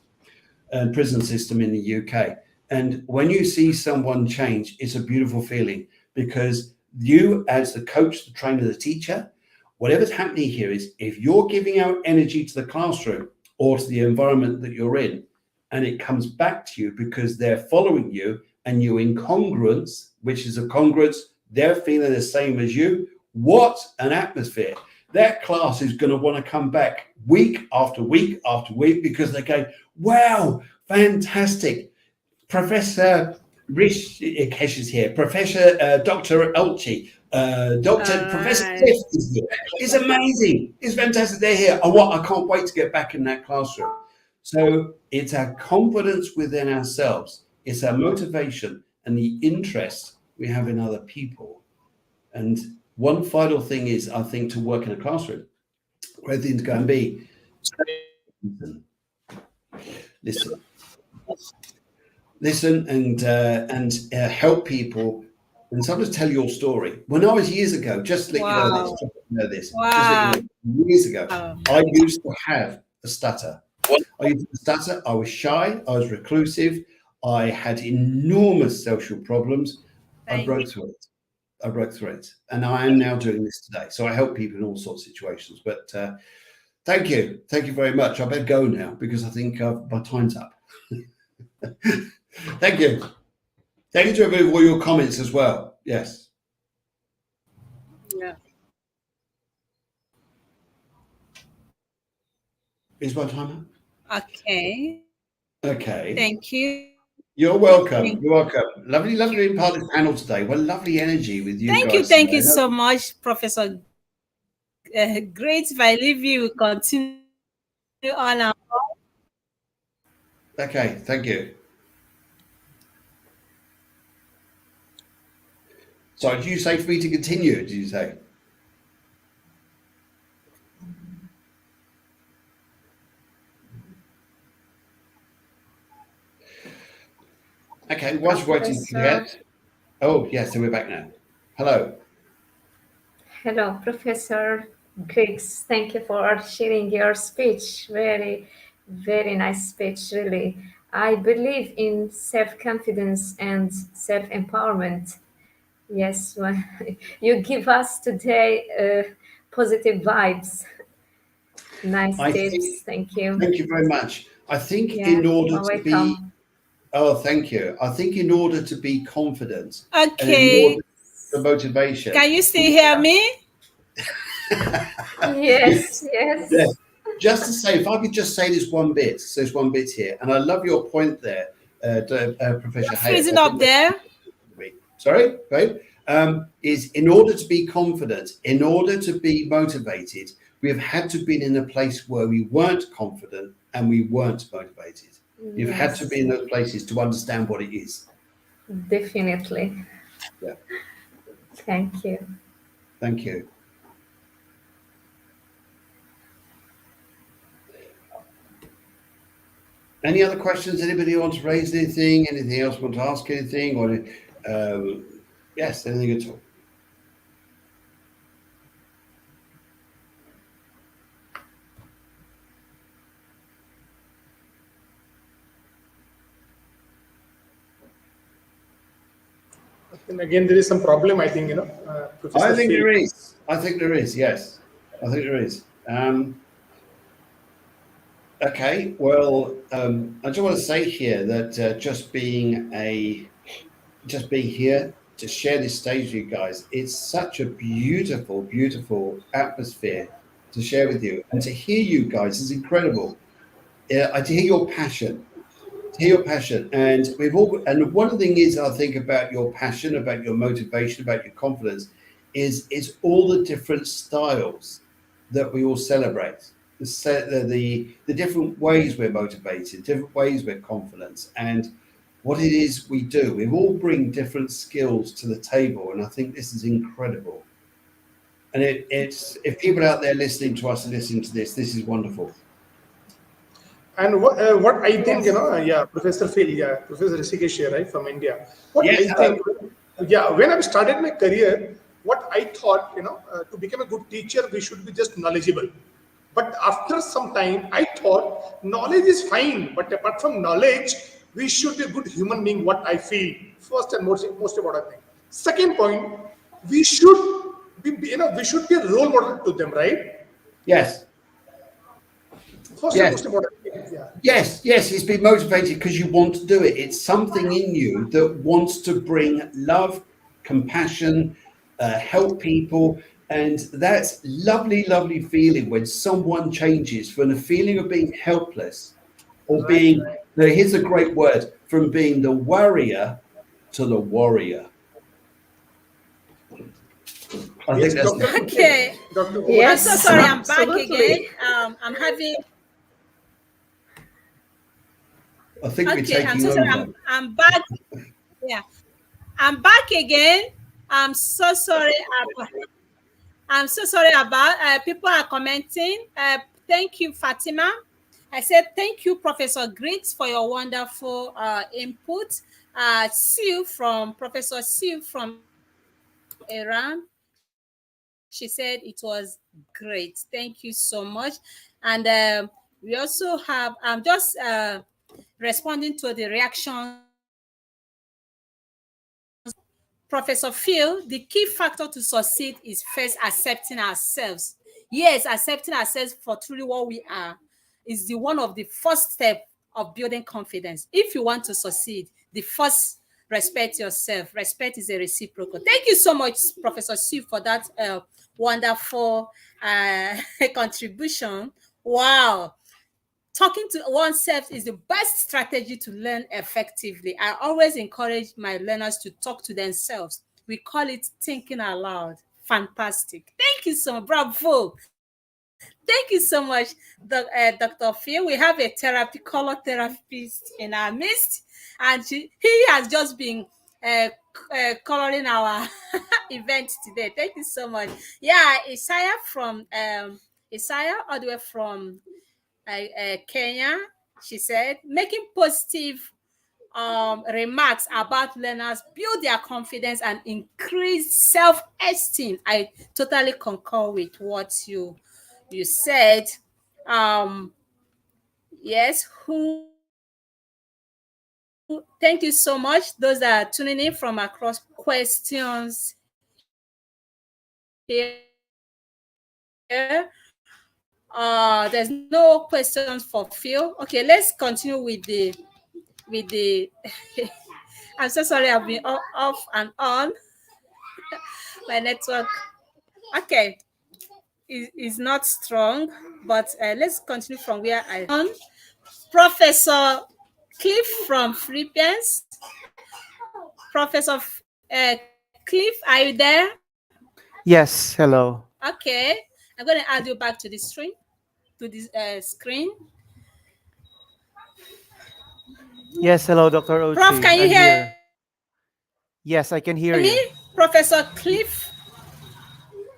and prison system in the UK. And when you see someone change, it's a beautiful feeling, because you, as the coach, the trainer, the teacher, whatever's happening here is if you're giving out energy to the classroom or to the environment that you're in, and it comes back to you because they're following you and you're in congruence, which is a congruence, they're feeling the same as you. What an atmosphere. That class is going to want to come back week after week after week because they're going, wow, fantastic. Professor Rishikesh is here. Professor Dr. Elchi, Professor Right. Cliff is here. It's amazing. It's fantastic. They're here. I can't wait to get back in that classroom. So it's our confidence within ourselves. It's our motivation and the interest we have in other people. And one final thing is, I think, to work in a classroom, where things go and be, listen and help people, and sometimes tell your story. When I was years ago, just to let Wow. you know this, Wow. just let you know, years ago, I used to have a stutter. I used to stutter. I was shy. I was reclusive. I had enormous social problems. I broke through it. And I am now doing this today. So I help people in all sorts of situations. But thank you very much. I better go now because I think my time's up. Thank you. Thank you to everybody for all your comments as well. Yes. Yeah. Is my time up? Okay. Okay. Thank you. You're welcome. You're welcome. Lovely being part of this panel today. Well, lovely energy with you guys. Thank you so much, Professor. Great. If I leave you, continue on. Okay, thank you. So, did you say for me to continue? Did you say? Okay, whilst waiting for that. Oh, yes, so we're back now. Hello. Hello, Professor Griggs. Thank you for sharing your speech. Very, very nice speech, really. I believe in self-confidence and self-empowerment. Yes, you give us today positive vibes. Nice tips. Thank you. Thank you very much. I think in order to be... Oh, thank you. I think in order to be confident, okay, and in order to motivation. Can you still hear me? Yes, Yeah. yes. Just to say, if I could just say this one bit, so there's one bit here, and I love your point there, Professor You're Hayek. freezing I up think there. sorry, right? Is in order to be confident, in order to be motivated, we have had to be in a place where we weren't confident and we weren't motivated. You've had to be Yes, in those places to understand what it is. definitely. Yeah. Thank you. Thank you. Any other questions? Anybody want to raise anything? Anything else want to ask anything? Or yes, anything at all? And again, there is some problem, I think, I Professor think Phil. there is. I think there is. Yes, I think there is. Okay. Well, I just want to say here that just being here to share this stage with you guys, it's such a beautiful, beautiful atmosphere to share with you, and to hear you guys is incredible. To hear your passion, to hear your passion, and we've all. And one of the things is, I think about your passion, about your motivation, about your confidence, is all the different styles that we all celebrate. The different ways we're motivated, different ways we're confident, and what it is we do. We all bring different skills to the table, and I think this is incredible. And it's if people out there listening to us and listening to this is wonderful. And what I think, Yes. yeah, Professor Phil, yeah, Professor Rishikesh here, right, from India. What Yes, I hello. think, yeah, when I started my career, what I thought, to become a good teacher, we should be just knowledgeable. But after some time, I thought knowledge is fine, but apart from knowledge, we should be a good human being. What I feel, first and most important thing. Second point, we should we should be a role model to them, right? Yes, First and yes. most important thing, yeah. Yes, yes, it's been motivated because you want to do it. It's something in you that wants to bring love, compassion, help people. And that's lovely, lovely feeling when someone changes from the feeling of being helpless or Right, being, right. now here's a great word, from being the worrier to the warrior. I think Yes, that's, Dr. Uche. Okay. Dr. Over to I'm you. so Yes, sorry. I'm back again. absolutely. I'm having. I think we're Okay. I'm taking so sorry. over. I'm back. Yeah. I'm back again. I'm so sorry. I'm so sorry about people are commenting. Thank you, Fatima. I said thank you, Professor Griggs, for your wonderful input. Professor Sue from Iran. She said it was great. Thank you so much. And we also have just responding to the reactions Professor Phil, the key factor to succeed is first accepting ourselves. Yes, accepting ourselves for truly what we are is the one of the first step of building confidence. If you want to succeed, the first respect yourself. Respect is a reciprocal. Thank you so much, Professor Sue, for that wonderful contribution. Wow. Talking to oneself is the best strategy to learn effectively. I always encourage my learners to talk to themselves. We call it thinking aloud. Fantastic. Thank you so much. Bravo. Thank you so much, Dr. Phil. We have a color therapist in our midst, and he has just been uh, coloring our event today. Thank you so much. Yeah, Isaiah, all the way from Kenya, she said, making positive remarks about learners build their confidence and increase self-esteem. I totally concur with what you said. Um, yes, who thank you so much. Those that are tuning in from across questions here. There's no questions for Phil. Okay, let's continue with the I'm so sorry, I've been off and on my network. Okay. is not strong, but let's continue from where I on. Professor Cliff from Philippines. Professor Cliff, are you there? Yes, hello. Okay, I'm going to add you back to the screen. To this screen. Yes, hello, Dr. Prof, Ochi. can you I'm hear here. Yes, I can hear me? you. Professor Cliff,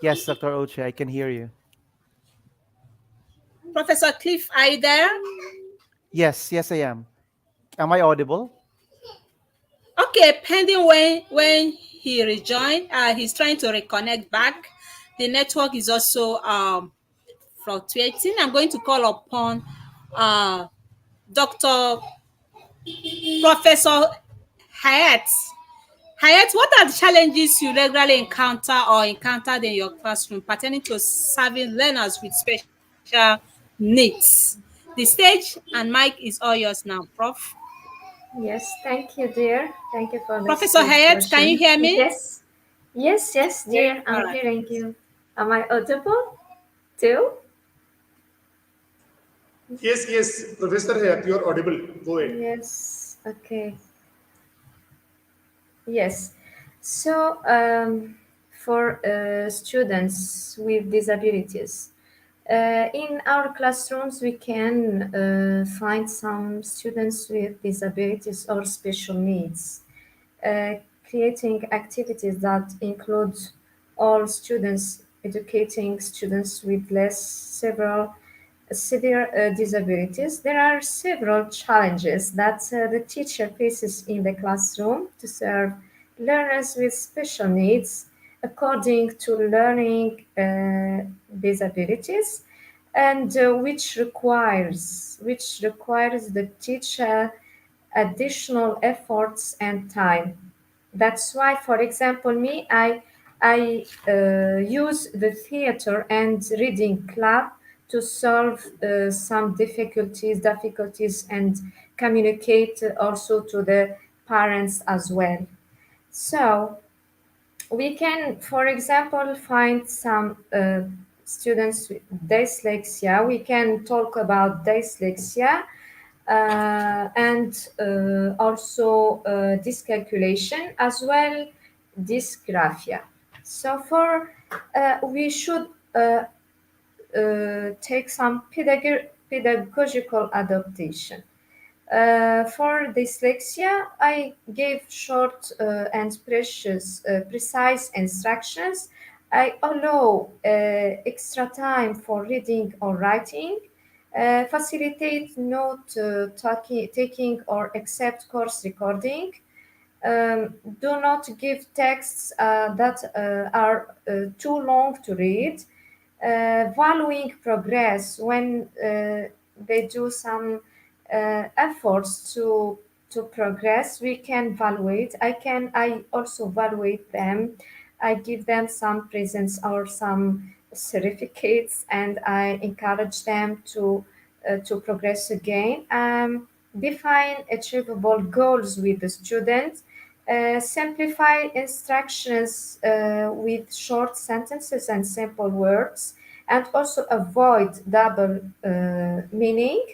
Yes, Dr. Ochi, I can hear you. Professor Cliff, are you there? Yes, yes, I am. Am I audible? Okay, pending when he rejoined, he's trying to reconnect back. The network is also fluctuating. I'm going to call upon Dr. Professor Hayat. Hayat, what are the challenges you regularly encounter or encountered in your classroom pertaining to serving learners with special needs? The stage and mic is all yours now, Prof. Yes, thank you, dear. Thank you for this Professor good Hayat, can you question. hear me? Yes, yes, dear. All I'm right. hearing you. Am I audible too? Yes, yes, Professor Hayat, you are audible. Go ahead. Yes. Okay. Yes. So, for students with disabilities, in our classrooms, we can find some students with disabilities or special needs, uh, creating activities that include all students, educating students with less several severe disabilities. There are several challenges that the teacher faces in the classroom to serve learners with special needs according to learning disabilities, and which requires the teacher additional efforts and time. That's why, for example, me, I use the theater and reading club to solve some difficulties and communicate also to the parents as well. So we can, for example, find some students with dyslexia. We can talk about dyslexia and also dyscalculation as well dysgraphia. So for we should take some pedagogical adaptation. For dyslexia, I gave short and precise instructions. I allow extra time for reading or writing, facilitate note taking or accept course recording. Do not give texts that are too long to read. Valuing progress when they do some efforts to progress, we can evaluate. I also evaluate them. I give them some presents or some certificates, and I encourage them to progress again. Define achievable goals with the students. Simplify instructions with short sentences and simple words, and also avoid double meaning.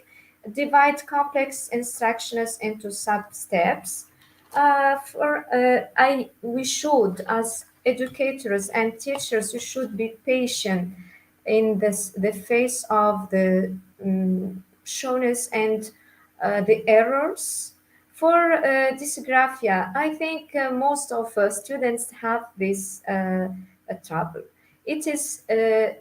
Divide complex instructions into sub steps. We should, as educators and teachers, we should be patient in the face of the showness and the errors. For dysgraphia, I think most of students have this trouble. It is a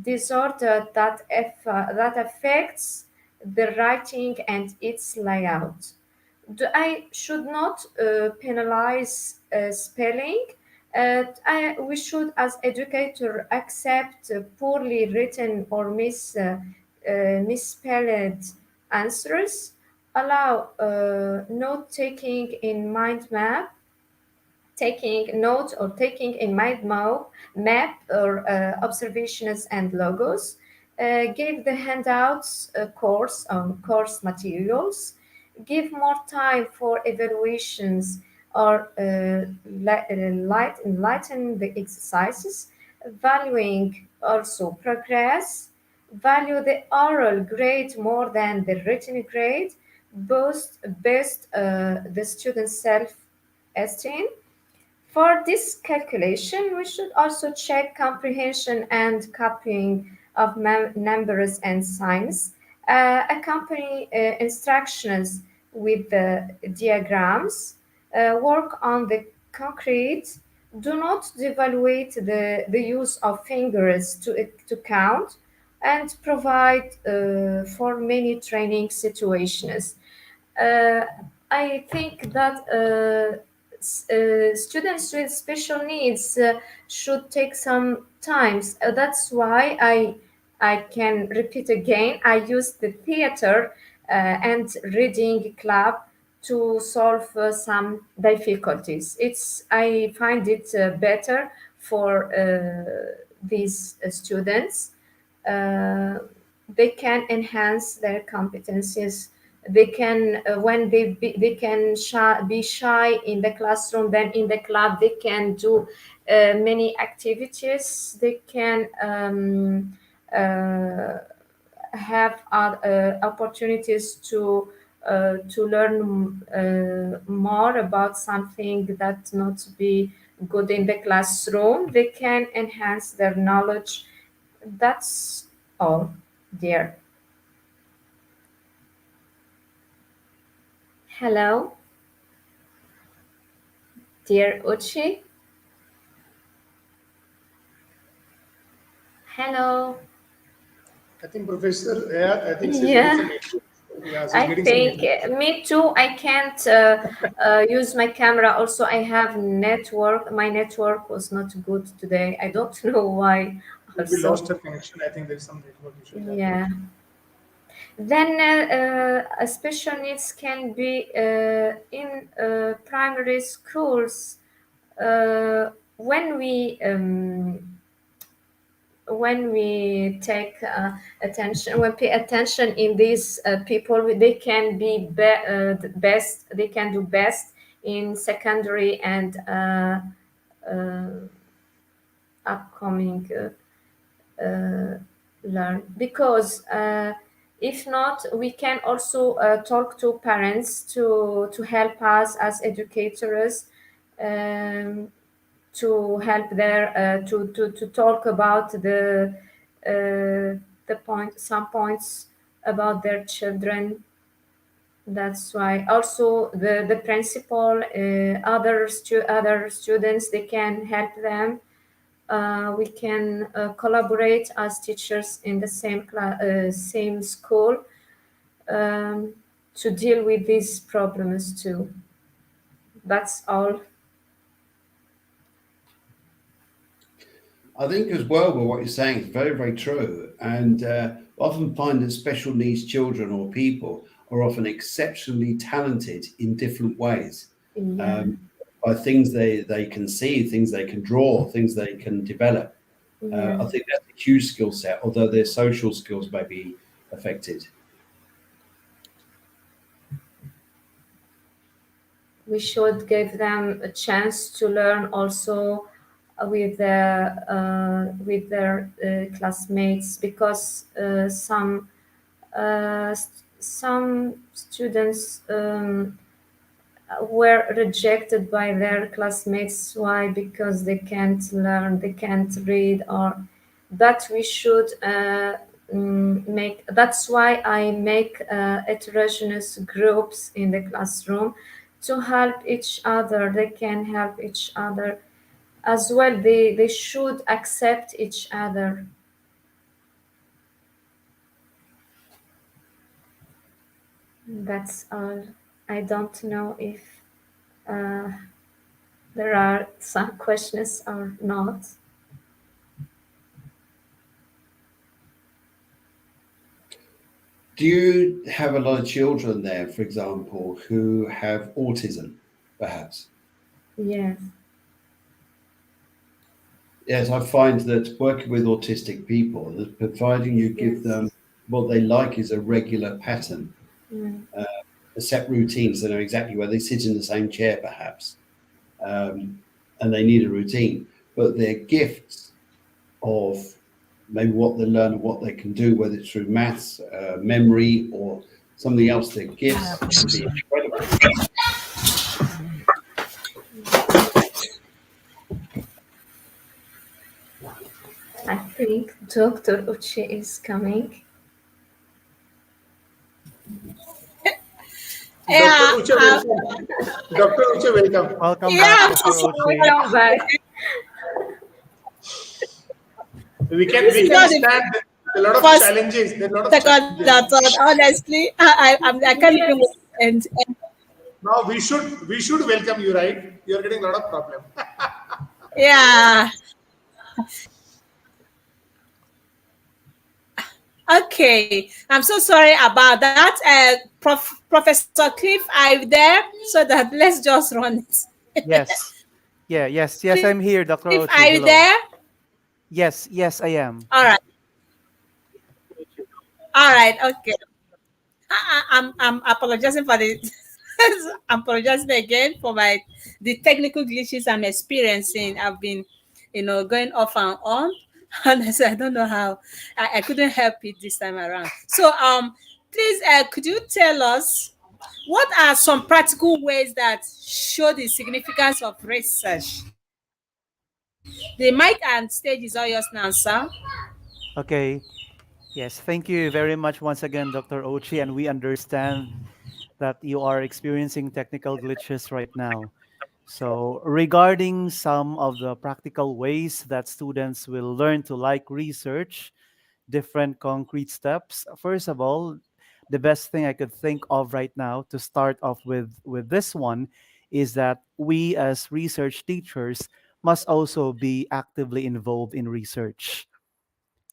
disorder that affects the writing and its layout. I should not penalize spelling. We should, as educator, accept poorly written or misspelled answers. Allow note taking in mind map, taking notes or taking in mind map or observations and logos. Give the handouts course on course materials. Give more time for evaluations or enlighten the exercises. valuing also progress, value the oral grade more than the written grade, boost the student's self-esteem. For this calculation, we should also check comprehension and copying of numbers and signs, accompany instructions with the diagrams, work on the concrete, do not devaluate the use of fingers to count, and provide for many training situations. uh, I think that students with special needs should take some times. That's why I can repeat again. I use the theater and reading club to solve some difficulties. I find it better for these students. uh, they can enhance their competencies. They can when they can be shy in the classroom, then in the club they can do many activities. They can uh, have opportunities to learn more about something that not be good in the classroom. They can enhance their knowledge. That's all, dear. Hello, dear Uchi. Hello. I think Professor, yeah, I think she's getting Yeah, some issues. Yeah, she's I getting some think issues. me too. I can't use my camera. Also, I have network. My network was not good today. I don't know why. We Also, lost her connection. I think there's some network issue. Yeah. yeah. Then special needs can be in primary schools when we take attention, when pay attention in these people, they can the best. They can do best in secondary and uh, upcoming learn, because if not, we can also talk to parents to help us as educators, um, to help their to talk about the point some points about their children. That's why also the principal, other students, they can help them. We can collaborate as teachers in the same school, um, to deal with these problems too. That's all. I think as well, but what you're saying is very, very true. And often find that special needs children or people are often exceptionally talented in different ways, Yeah, um, by things they can see, things they can draw, things they can develop. yeah. I think that's a huge skill set, although their social skills may be affected. We should give them a chance to learn also with their classmates, because some students were rejected by their classmates. Why? Because they can't learn, they can't read, or that we should make. That's why I make heterogeneous groups in the classroom to help each other. They can help each other as well. They should accept each other. That's all. I don't know if uh, there are some questions or not. Do you have a lot of children there, for example, who have autism, perhaps? Yes, Yes, I find that working with autistic people, that providing you give yes. them what they like is a regular pattern, Mm, a set routine, so they know exactly where they sit in the same chair, perhaps, and they need a routine. But their gifts of maybe what they learn and what they can do, whether it's through maths, memory, or something else, their gifts can be incredible. I think Dr. Uche is coming. Dr. Yeah, Uche, welcome. Dr. Uche, welcome. Welcome yeah, back, I'm so Dr. sorry. Ochi. Welcome back. We can This we is can not the stand a lot of first challenges. There are a lot of second challenges. that thought. Honestly, I can't even wait. Yes. And Now we should welcome you, right? You are getting a lot of problem. yeah, okay. I'm so sorry about that. Professor Cliff, are you there? So that let's just run it. Yes. Yeah, yes, I'm here, Dr. Cliff, are Ochi. you Hello. there? Yes, I am. All right, all right, okay. I'm apologizing for the I'm apologizing again for my the technical glitches I'm experiencing. I've been, going off and on. Honestly, I don't know how. I couldn't help it this time around. So please could you tell us what are some practical ways that show the significance of research? The mic and stage is all yours now, sir. Okay. Yes, thank you very much once again, Dr. Ochi. And we understand that you are experiencing technical glitches right now. So, regarding some of the practical ways that students will learn to like research, different concrete steps. First of all, the best thing I could think of right now to start off with this one is that we as research teachers must also be actively involved in research.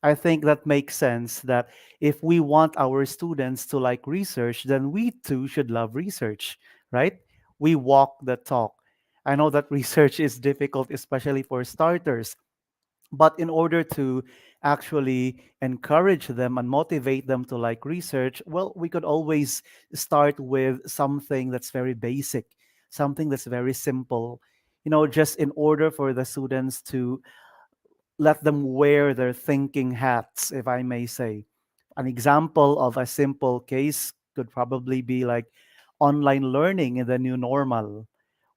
I think that makes sense that if we want our students to like research, then we too should love research, right? We walk the talk. I know that research is difficult, especially for starters, but in order to actually encourage them and motivate them to like research, well, we could always start with something that's very basic, something that's very simple, just in order for the students to let them wear their thinking hats, if I may say. An example of a simple case could probably be like online learning in the new normal.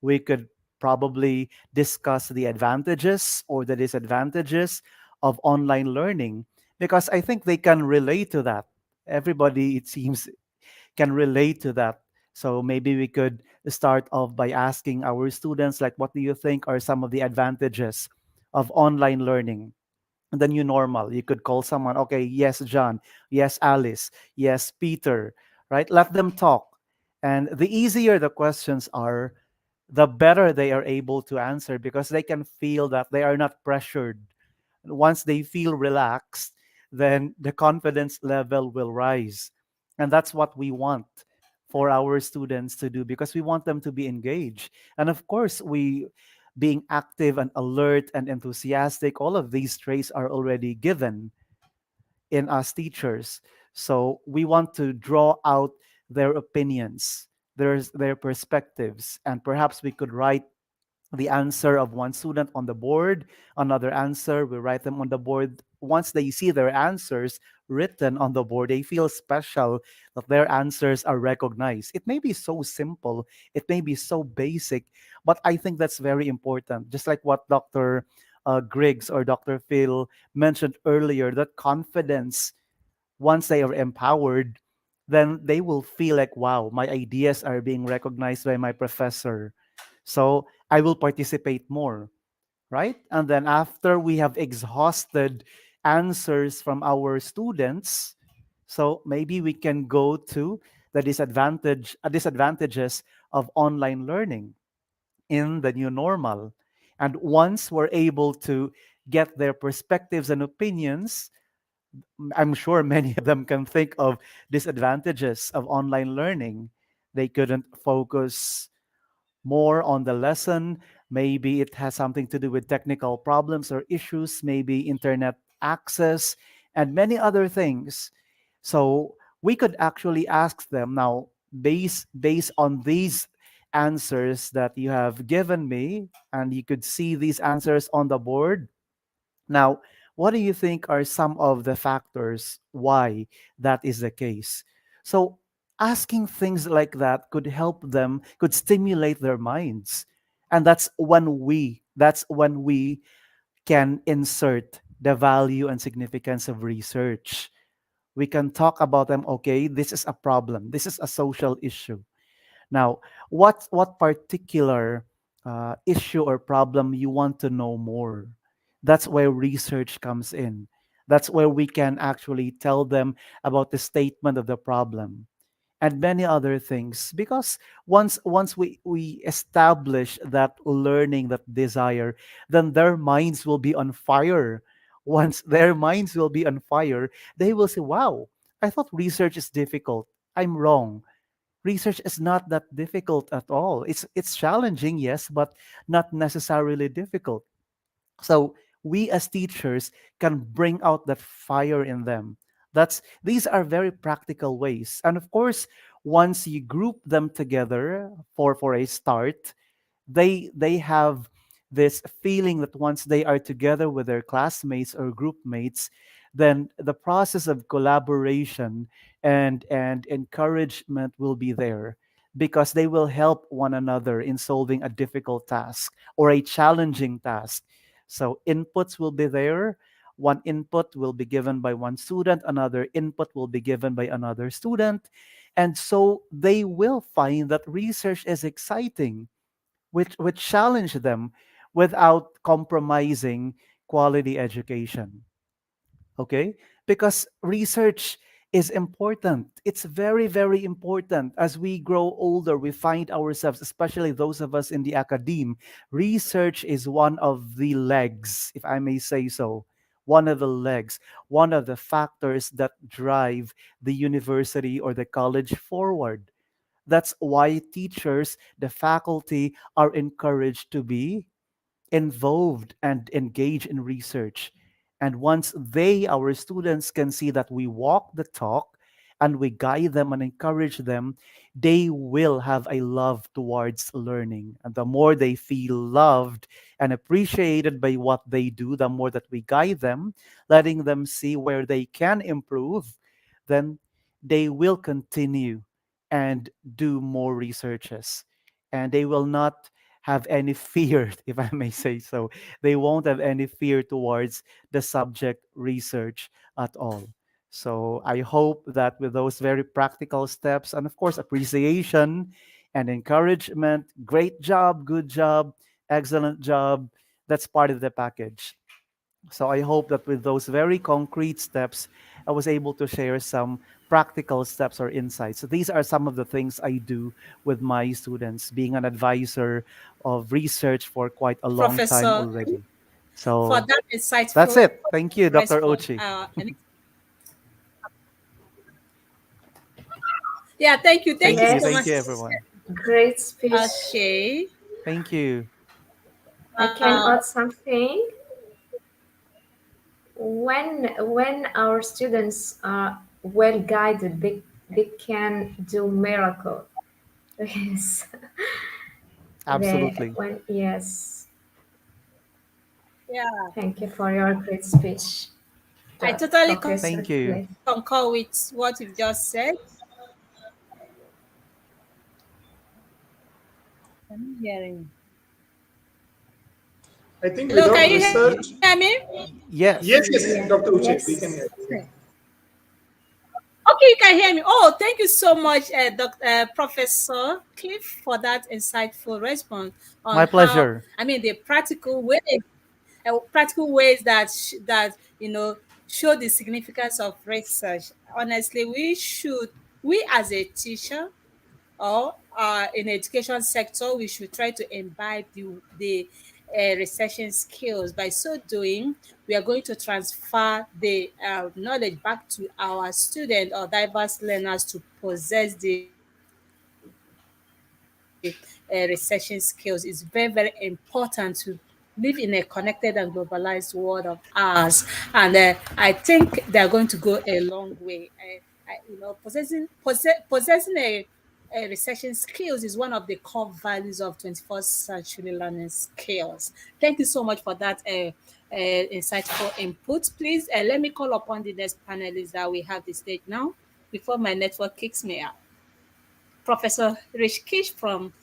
We could probably discuss the advantages or the disadvantages of online learning because I think they can relate to that. Everybody, it seems, can relate to that. So maybe we could start off by asking our students, like, what do you think are some of the advantages of online learning? The new normal. You could call someone, okay, yes, John, yes, Alice, yes, Peter, right? Let them talk. And the easier the questions are, the better they are able to answer because they can feel that they are not pressured. Once they feel relaxed, then the confidence level will rise. And that's what we want for our students to do because we want them to be engaged. And of course, we being active and alert and enthusiastic, all of these traits are already given in us teachers. So we want to draw out their opinions, their perspectives, and perhaps we could write the answer of one student on the board, another answer, we write them on the board. Once they see their answers written on the board, they feel special that their answers are recognized. It may be so simple, it may be so basic, but I think that's very important. Just like what Dr. Griggs or Dr. Phil mentioned earlier, that confidence, once they are empowered, then they will feel like, wow, my ideas are being recognized by my professor. So I will participate more, right? And then after we have exhausted answers from our students, so maybe we can go to the disadvantages of online learning in the new normal. And once we're able to get their perspectives and opinions, I'm sure many of them can think of disadvantages of online learning. They couldn't focus more on the lesson. Maybe it has something to do with technical problems or issues, maybe internet access, and many other things. So we could actually ask them now, based on these answers that you have given me, and you could see these answers on the board. Now, What do you think are some of the factors why that is the case? So, asking things like that could help them, could stimulate their minds. And that's when we can insert the value and significance of research. We can talk about them, okay, this is a problem, this is a social issue. Now, what particular issue or problem you want to know more? That's where research comes in. That's where we can actually tell them about the statement of the problem and many other things. Because once we establish that learning, that desire, then their minds will be on fire. Once their minds will be on fire, they will say, "Wow, I thought research is difficult. I'm wrong. Research is not that difficult at all. It's challenging, yes, but not necessarily difficult." So we as teachers can bring out that fire in them. That's These are very practical ways. And of course, once you group them together for a start, they have this feeling that once they are together with their classmates or group mates, then the process of collaboration and encouragement will be there, because they will help one another in solving a difficult task or a challenging task. So inputs will be there. One input will be given by one student, another input will be given by another student, and so they will find that research is exciting, which challenge them without compromising quality education. Okay? Because research is important. It's very, very important. As we grow older, we find ourselves, especially those of us in the academe, research is one of the legs, if I may say so. One of the legs, one of the factors that drive the university or the college forward. That's why teachers, the faculty, are encouraged to be involved and engage in research. And once our students, can see that we walk the talk and we guide them and encourage them, they will have a love towards learning. And the more they feel loved and appreciated by what they do, the more that we guide them, letting them see where they can improve, then they will continue and do more researches. And they will not have any fear, if I may say so. They won't have any fear towards the subject research at all. So I hope that with those very practical steps, and of course, appreciation and encouragement, great job, good job, excellent job, that's part of the package. So I hope that with those very concrete steps, I was able to share some practical steps or insights. So these are some of the things I do with my students, being an advisor of research for quite a long time Professor, already. for So that that's insightful it. Thank you, Dr. response. Ochi. Yeah, thank you. Thank Thank you you. so Thank much. you, Yes, everyone. great speech. Okay. Thank you. I can Uh, add something. When our students are well guided, they can do miracle. Yes, Absolutely. when yes. yeah, Thank you for your great speech, I totally Professor Thank you. Cliff. concur with what you've just said. I'm hearing. I think Hello, without can you hear research, me? Yes. yes, yes, Yeah. Dr. Uche, we can Yes. hear you. Okay, you can hear me. Oh, thank you so much, Professor Cliff, for that insightful response on My how, pleasure. I mean, the practical ways that show the significance of research. Honestly, we as a teacher or in education sector, we should try to imbibe the researching skills. By so doing, we are going to transfer the knowledge back to our student or diverse learners to possess the researching skills. Is very, very important to live in a connected and globalized world of ours. And I think they're going to go a long way. Possessing researching skills is one of the core values of 21st century learning skills. Thank you so much for that insightful input. Please let me call upon the next panelist that we have the stage now before my network kicks me out. Professor Rishikesh from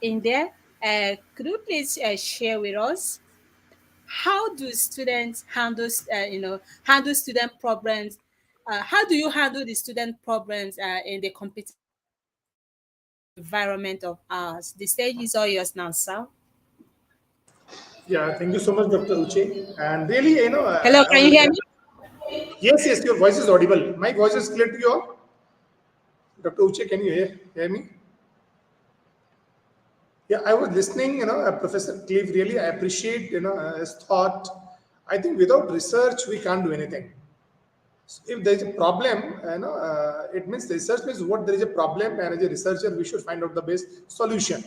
India. Could you please share with us how do students handle, handle student problems? How do you handle the student problems in the competitive environment of ours? The stage is all yours now, sir. Yeah, thank you so much, Dr. Uche. And really, Hello, can you hear me? yes, yes, your voice is audible. My voice is clear to you all. Dr. Uche, can you hear me? Yeah, I was listening, Professor Cliff, really, I appreciate, his thought. I think without research, we can't do anything. If there is a problem, it means the research means what there is a problem, and as a researcher, we should find out the best solution.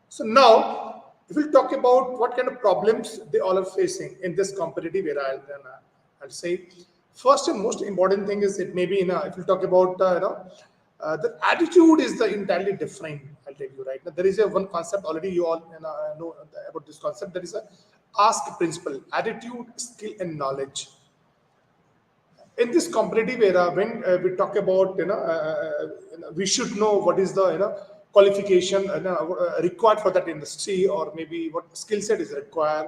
So now, if we talk about what kind of problems they all are facing in this competitive era, I'll say first and most important thing is it may be if we talk about the attitude is the entirely different. I'll tell you right now. There is a one concept already you all know about this concept. There is a ask principle: attitude, skill, and knowledge. In this competitive era, when we talk about we should know what is the qualification required for that industry, or maybe what skill set is required.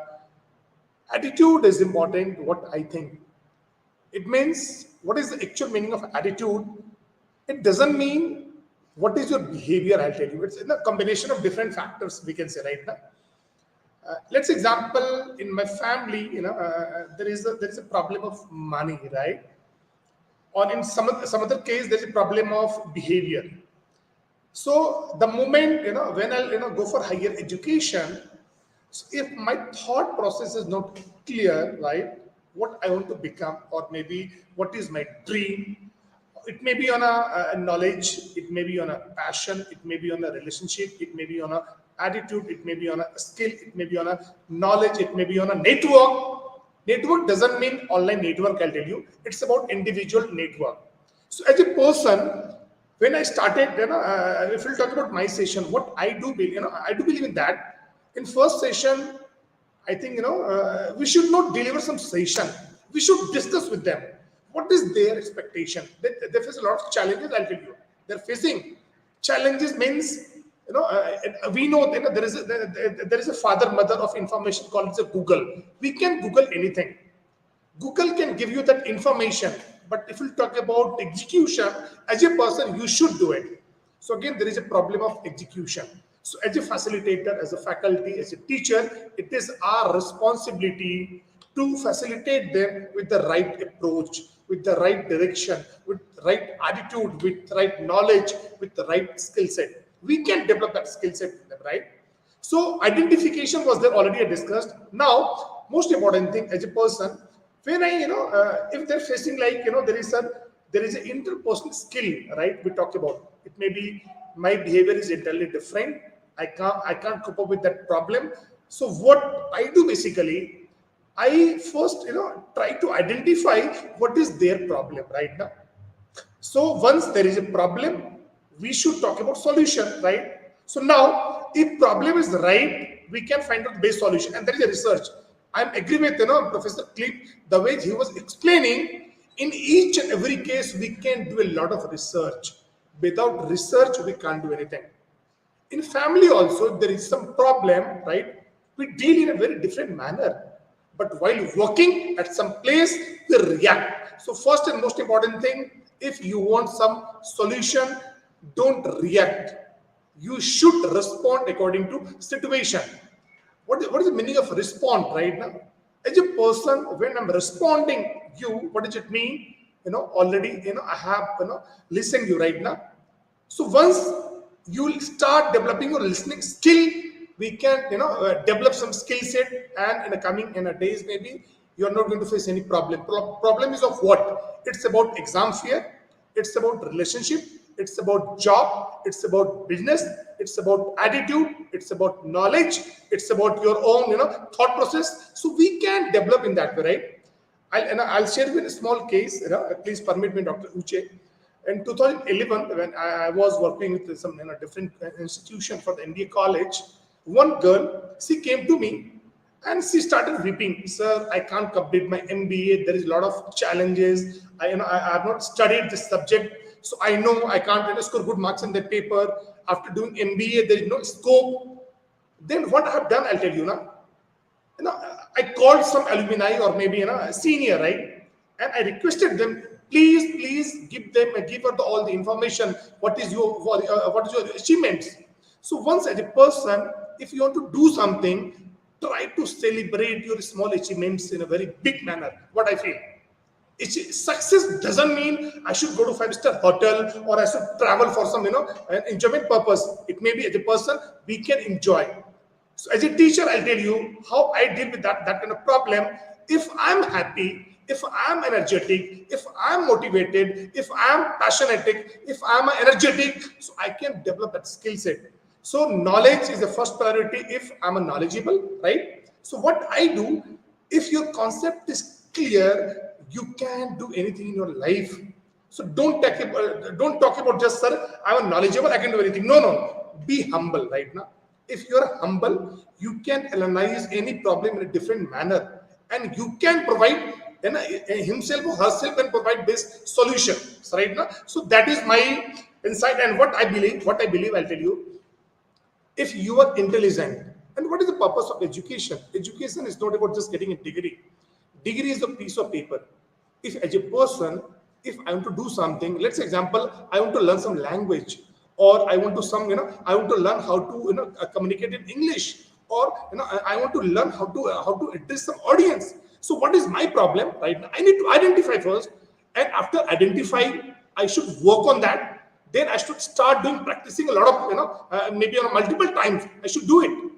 Attitude is important. What I think it means, what is the actual meaning of attitude? It doesn't mean what is your behavior. I'll tell you. It's in a combination of different factors. We can say right now. Let's example in my family. There is a problem of money, right? Or in some other case, there's a problem of behavior. So the moment when I'll go for higher education, so if my thought process is not clear, right, what I want to become, or maybe what is my dream, it may be on a knowledge, it may be on a passion, it may be on a relationship, it may be on a attitude, it may be on a skill, it may be on a knowledge, it may be on a network. Network doesn't mean online network, I'll tell you. It's about individual network. So as a person, when I started, if we'll talk about my session, what I do believe, I do believe in that. In first session, I think, we should not deliver some session. We should discuss with them. What is their expectation? They face a lot of challenges, I'll tell you. They're facing challenges means, we know, there is a father, mother of information called as a Google. We can Google anything. Google can give you that information, but if we talk about execution, as a person, you should do it. So again, there is a problem of execution. So as a facilitator, as a faculty, as a teacher, it is our responsibility to facilitate them with the right approach, with the right direction, with the right attitude, with the right knowledge, with the right skill set. We can develop that skill set with them, right? So identification was there already discussed. Now, most important thing as a person, when I, if they're facing like, there is an interpersonal skill, right? We talk about it. May be my behavior is entirely different. I can't cope up with that problem. So what I do basically, I first, try to identify what is their problem right now. So once there is a problem, we should talk about solution, right? So now, if problem is right, we can find out the best solution, and there is a research. I'm agree with Professor Clip, the way he was explaining. In each and every case, we can do a lot of research. Without research, we can't do anything. In family also, there is some problem, right? We deal in a very different manner. But while working at some place, we react. So first and most important thing, if you want some solution, don't react. You should respond according to situation. What is the meaning of respond right now? As a person, when I'm responding you, what does it mean? Already, I have, listened you right now. So once you will start developing your listening skill, we can, develop some skill set, and in the coming days, maybe you are not going to face any problem. Problem is of what? It's about exam fear. It's about relationship. It's about job. It's about business. It's about attitude. It's about knowledge. It's about your own, thought process. So we can develop in that way, right? I'll share with a small case. Please permit me, Dr. Uche. In 2011, when I was working with some different institution for the MBA college, one girl, she came to me and she started weeping. Sir, I can't complete my MBA. There is a lot of challenges. I have not studied this subject, so I know I can't score good marks in that paper. After doing MBA, there is no scope. Then what I have done, I'll tell you now. I called some alumni or maybe a senior, right? And I requested them, please give her all the information. What is your achievements? So once as a person, if you want to do something, try to celebrate your small achievements in a very big manner. What I feel. Success doesn't mean I should go to five-star hotel or I should travel for some an enjoyment purpose. It may be as a person we can enjoy. So as a teacher, I'll tell you how I deal with that kind of problem. If I'm happy, if I'm energetic, if I'm motivated, if I'm passionate, if I'm energetic, so I can develop that skill set. So knowledge is the first priority if I'm a knowledgeable, right? So what I do, if your concept is clear, you can do anything in your life. So don't talk about just, sir, I'm knowledgeable, I can do anything. No. Be humble right now. If you're humble, you can analyze any problem in a different manner, and you can provide himself or herself and provide this solution right now. So that is my insight and what I believe. I'll tell you. If you are intelligent, and what is the purpose of education? Education is not about just getting a degree. Degree is a piece of paper. If as a person, if I want to do something, let's example, I want to learn some language, or I want to I want to learn how to communicate in English, or I want to learn how to address some audience. So what is my problem right now? I need to identify first, and after identifying, I should work on that. Then I should start practicing a lot of maybe on multiple times. I should do it.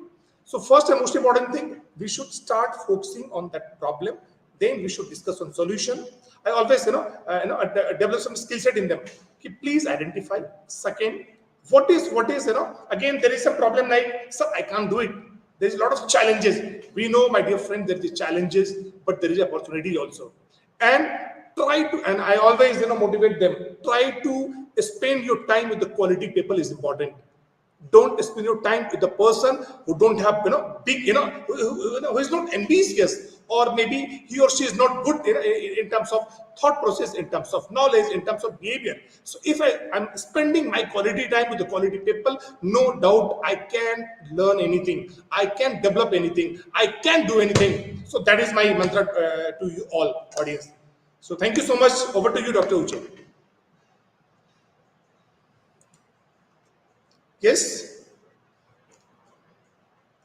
So first and most important thing, we should start focusing on that problem. Then we should discuss on solution. I always develop some skill set in them. Okay, please identify. Second, what is again there is a problem like, sir, I can't do it. There's a lot of challenges. We know, my dear friend, there is challenges, but there is opportunity also. And I always motivate them. Try to spend your time with the quality people is important. Don't spend your time with the person who don't have big who is not ambitious, or maybe he or she is not good in terms of thought process, in terms of knowledge, in terms of behavior. So if I'm spending my quality time with the quality people, no doubt I can learn anything, I can develop anything, I can do anything. So that is my mantra to you all, audience. So thank you so much. Over to you, Dr. Uche. Yes,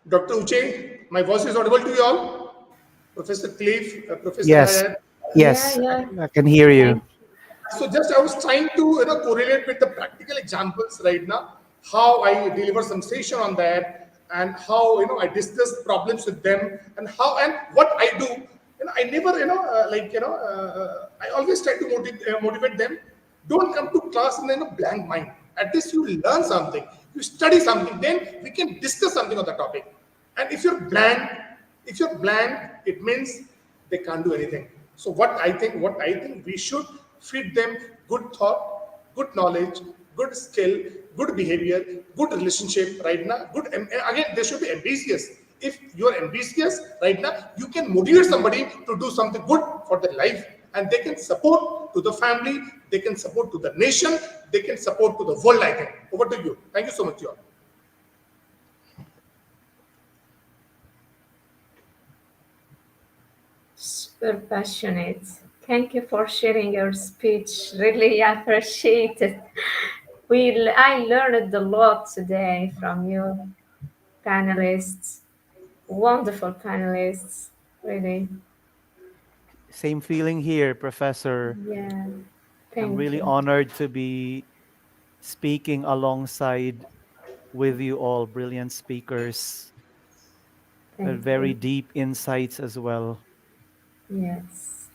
Dr. Uche, my voice is audible to you all? Professor Cliff, Professor Yes, Hayat. yes, Yeah. I can hear you. So just I was trying to correlate with the practical examples right now, how I deliver some session on that, and how I discuss problems with them, and how and what I do. I never I always try to motivate them. Don't come to class in a blank mind. At least you learn something, you study something, then we can discuss something on the topic. And if you're blank, it means they can't do anything. So what I think we should feed them good thought, good knowledge, good skill, good behavior, good relationship right now. Good, again, they should be ambitious. If you're ambitious right now, you can motivate somebody to do something good for their life, and they can support to the family, they can support to the nation, they can support to the world, I think. Over to you. Thank you so much, y'all. Super passionate. Thank you for sharing your speech. Really appreciate it. I learned a lot today from you, panelists. Wonderful panelists, really. Same feeling here, Professor. Yeah. I'm Thank really you. honored to be speaking alongside with you all, brilliant speakers, Thank very you. deep insights as well. Yes.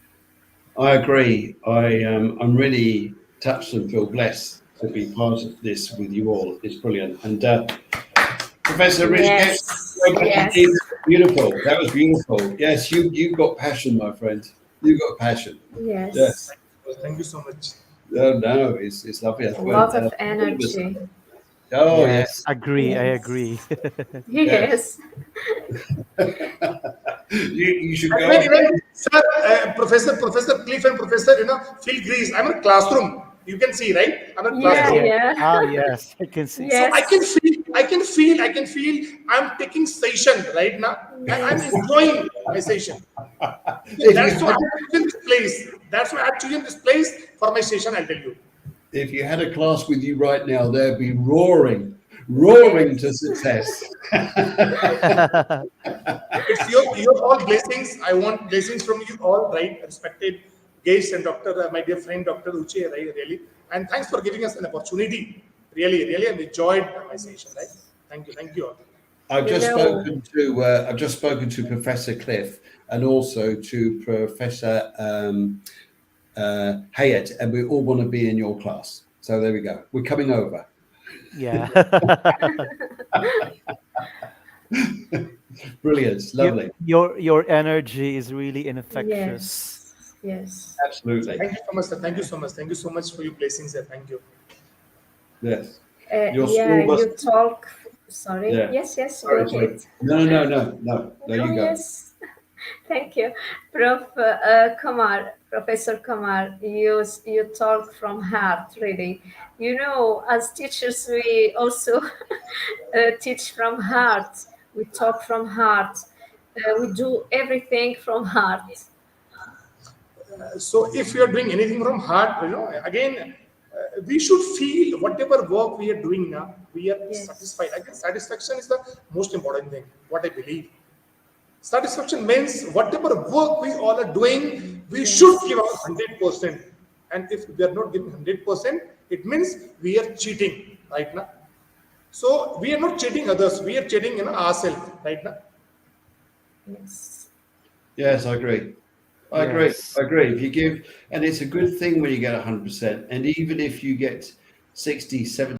I agree. I'm really touched and feel blessed to be part of this with you all. It's brilliant. And Professor Rich, Yes. Yes. beautiful. That was beautiful. Yes, you've got passion, my friend. You've got passion. Yes. Yes. Thank you so much. No, it's lovely. A lot of energy. Oh Yes, yes, agree. I Yes. agree. yes. Yes. You should And go on. when sir, Professor Cliff and Professor, Phil Grease, I'm in a classroom. You can see, right? I'm in a Yeah, classroom. Yeah. yeah. Ah, yes, I can see. So I can Yes. feel, I'm taking session right now, and I'm Yes. enjoying my session. Okay, If you that's why had I've chosen this place. That's why I've chosen this place for my session. I'll tell you. if you had a class with you right now, they'd be roaring, Yes. roaring to success. It's your all blessings. I want blessings from you all, right? Respected guests and Doctor, my dear friend Dr. Uche, right? Really, and thanks for giving us an opportunity. Really, really, I've enjoyed my session, right? Thank you all. You know, I've just spoken to Professor Cliff and also to Professor Hayat, and we all want to be in your class. So there we go. We're coming over. Yeah. Brilliant, your, lovely, your energy is really infectious. yes. Yes. absolutely. Thank you so much, sir. Thank you so much. Thank you so much for your blessings, sir. Thank you. Yes, your Yeah, school must. you talk. Sorry. Yeah. Yes, yes, go Sorry. ahead. No. No, Oh, you go. yes. Thank you. Prof. Kamar, Professor Kamar, you talk from heart, really. You know, as teachers, we also teach from heart. We talk from heart. We do everything from heart. So if you are doing anything from heart, again, we should feel whatever work we are doing now, we are satisfied. Yes. Again, satisfaction is the most important thing, what I believe. Satisfaction means whatever work we all are doing, we should Yes. give our 100%. And if we are not giving 100%, it means we are cheating right now. So we are not cheating others, we are cheating ourselves right now. Yes. Yes, I agree. I agree. Yes. I agree. If you give, and it's a good thing when you get 100%, and even if you get 60, 70.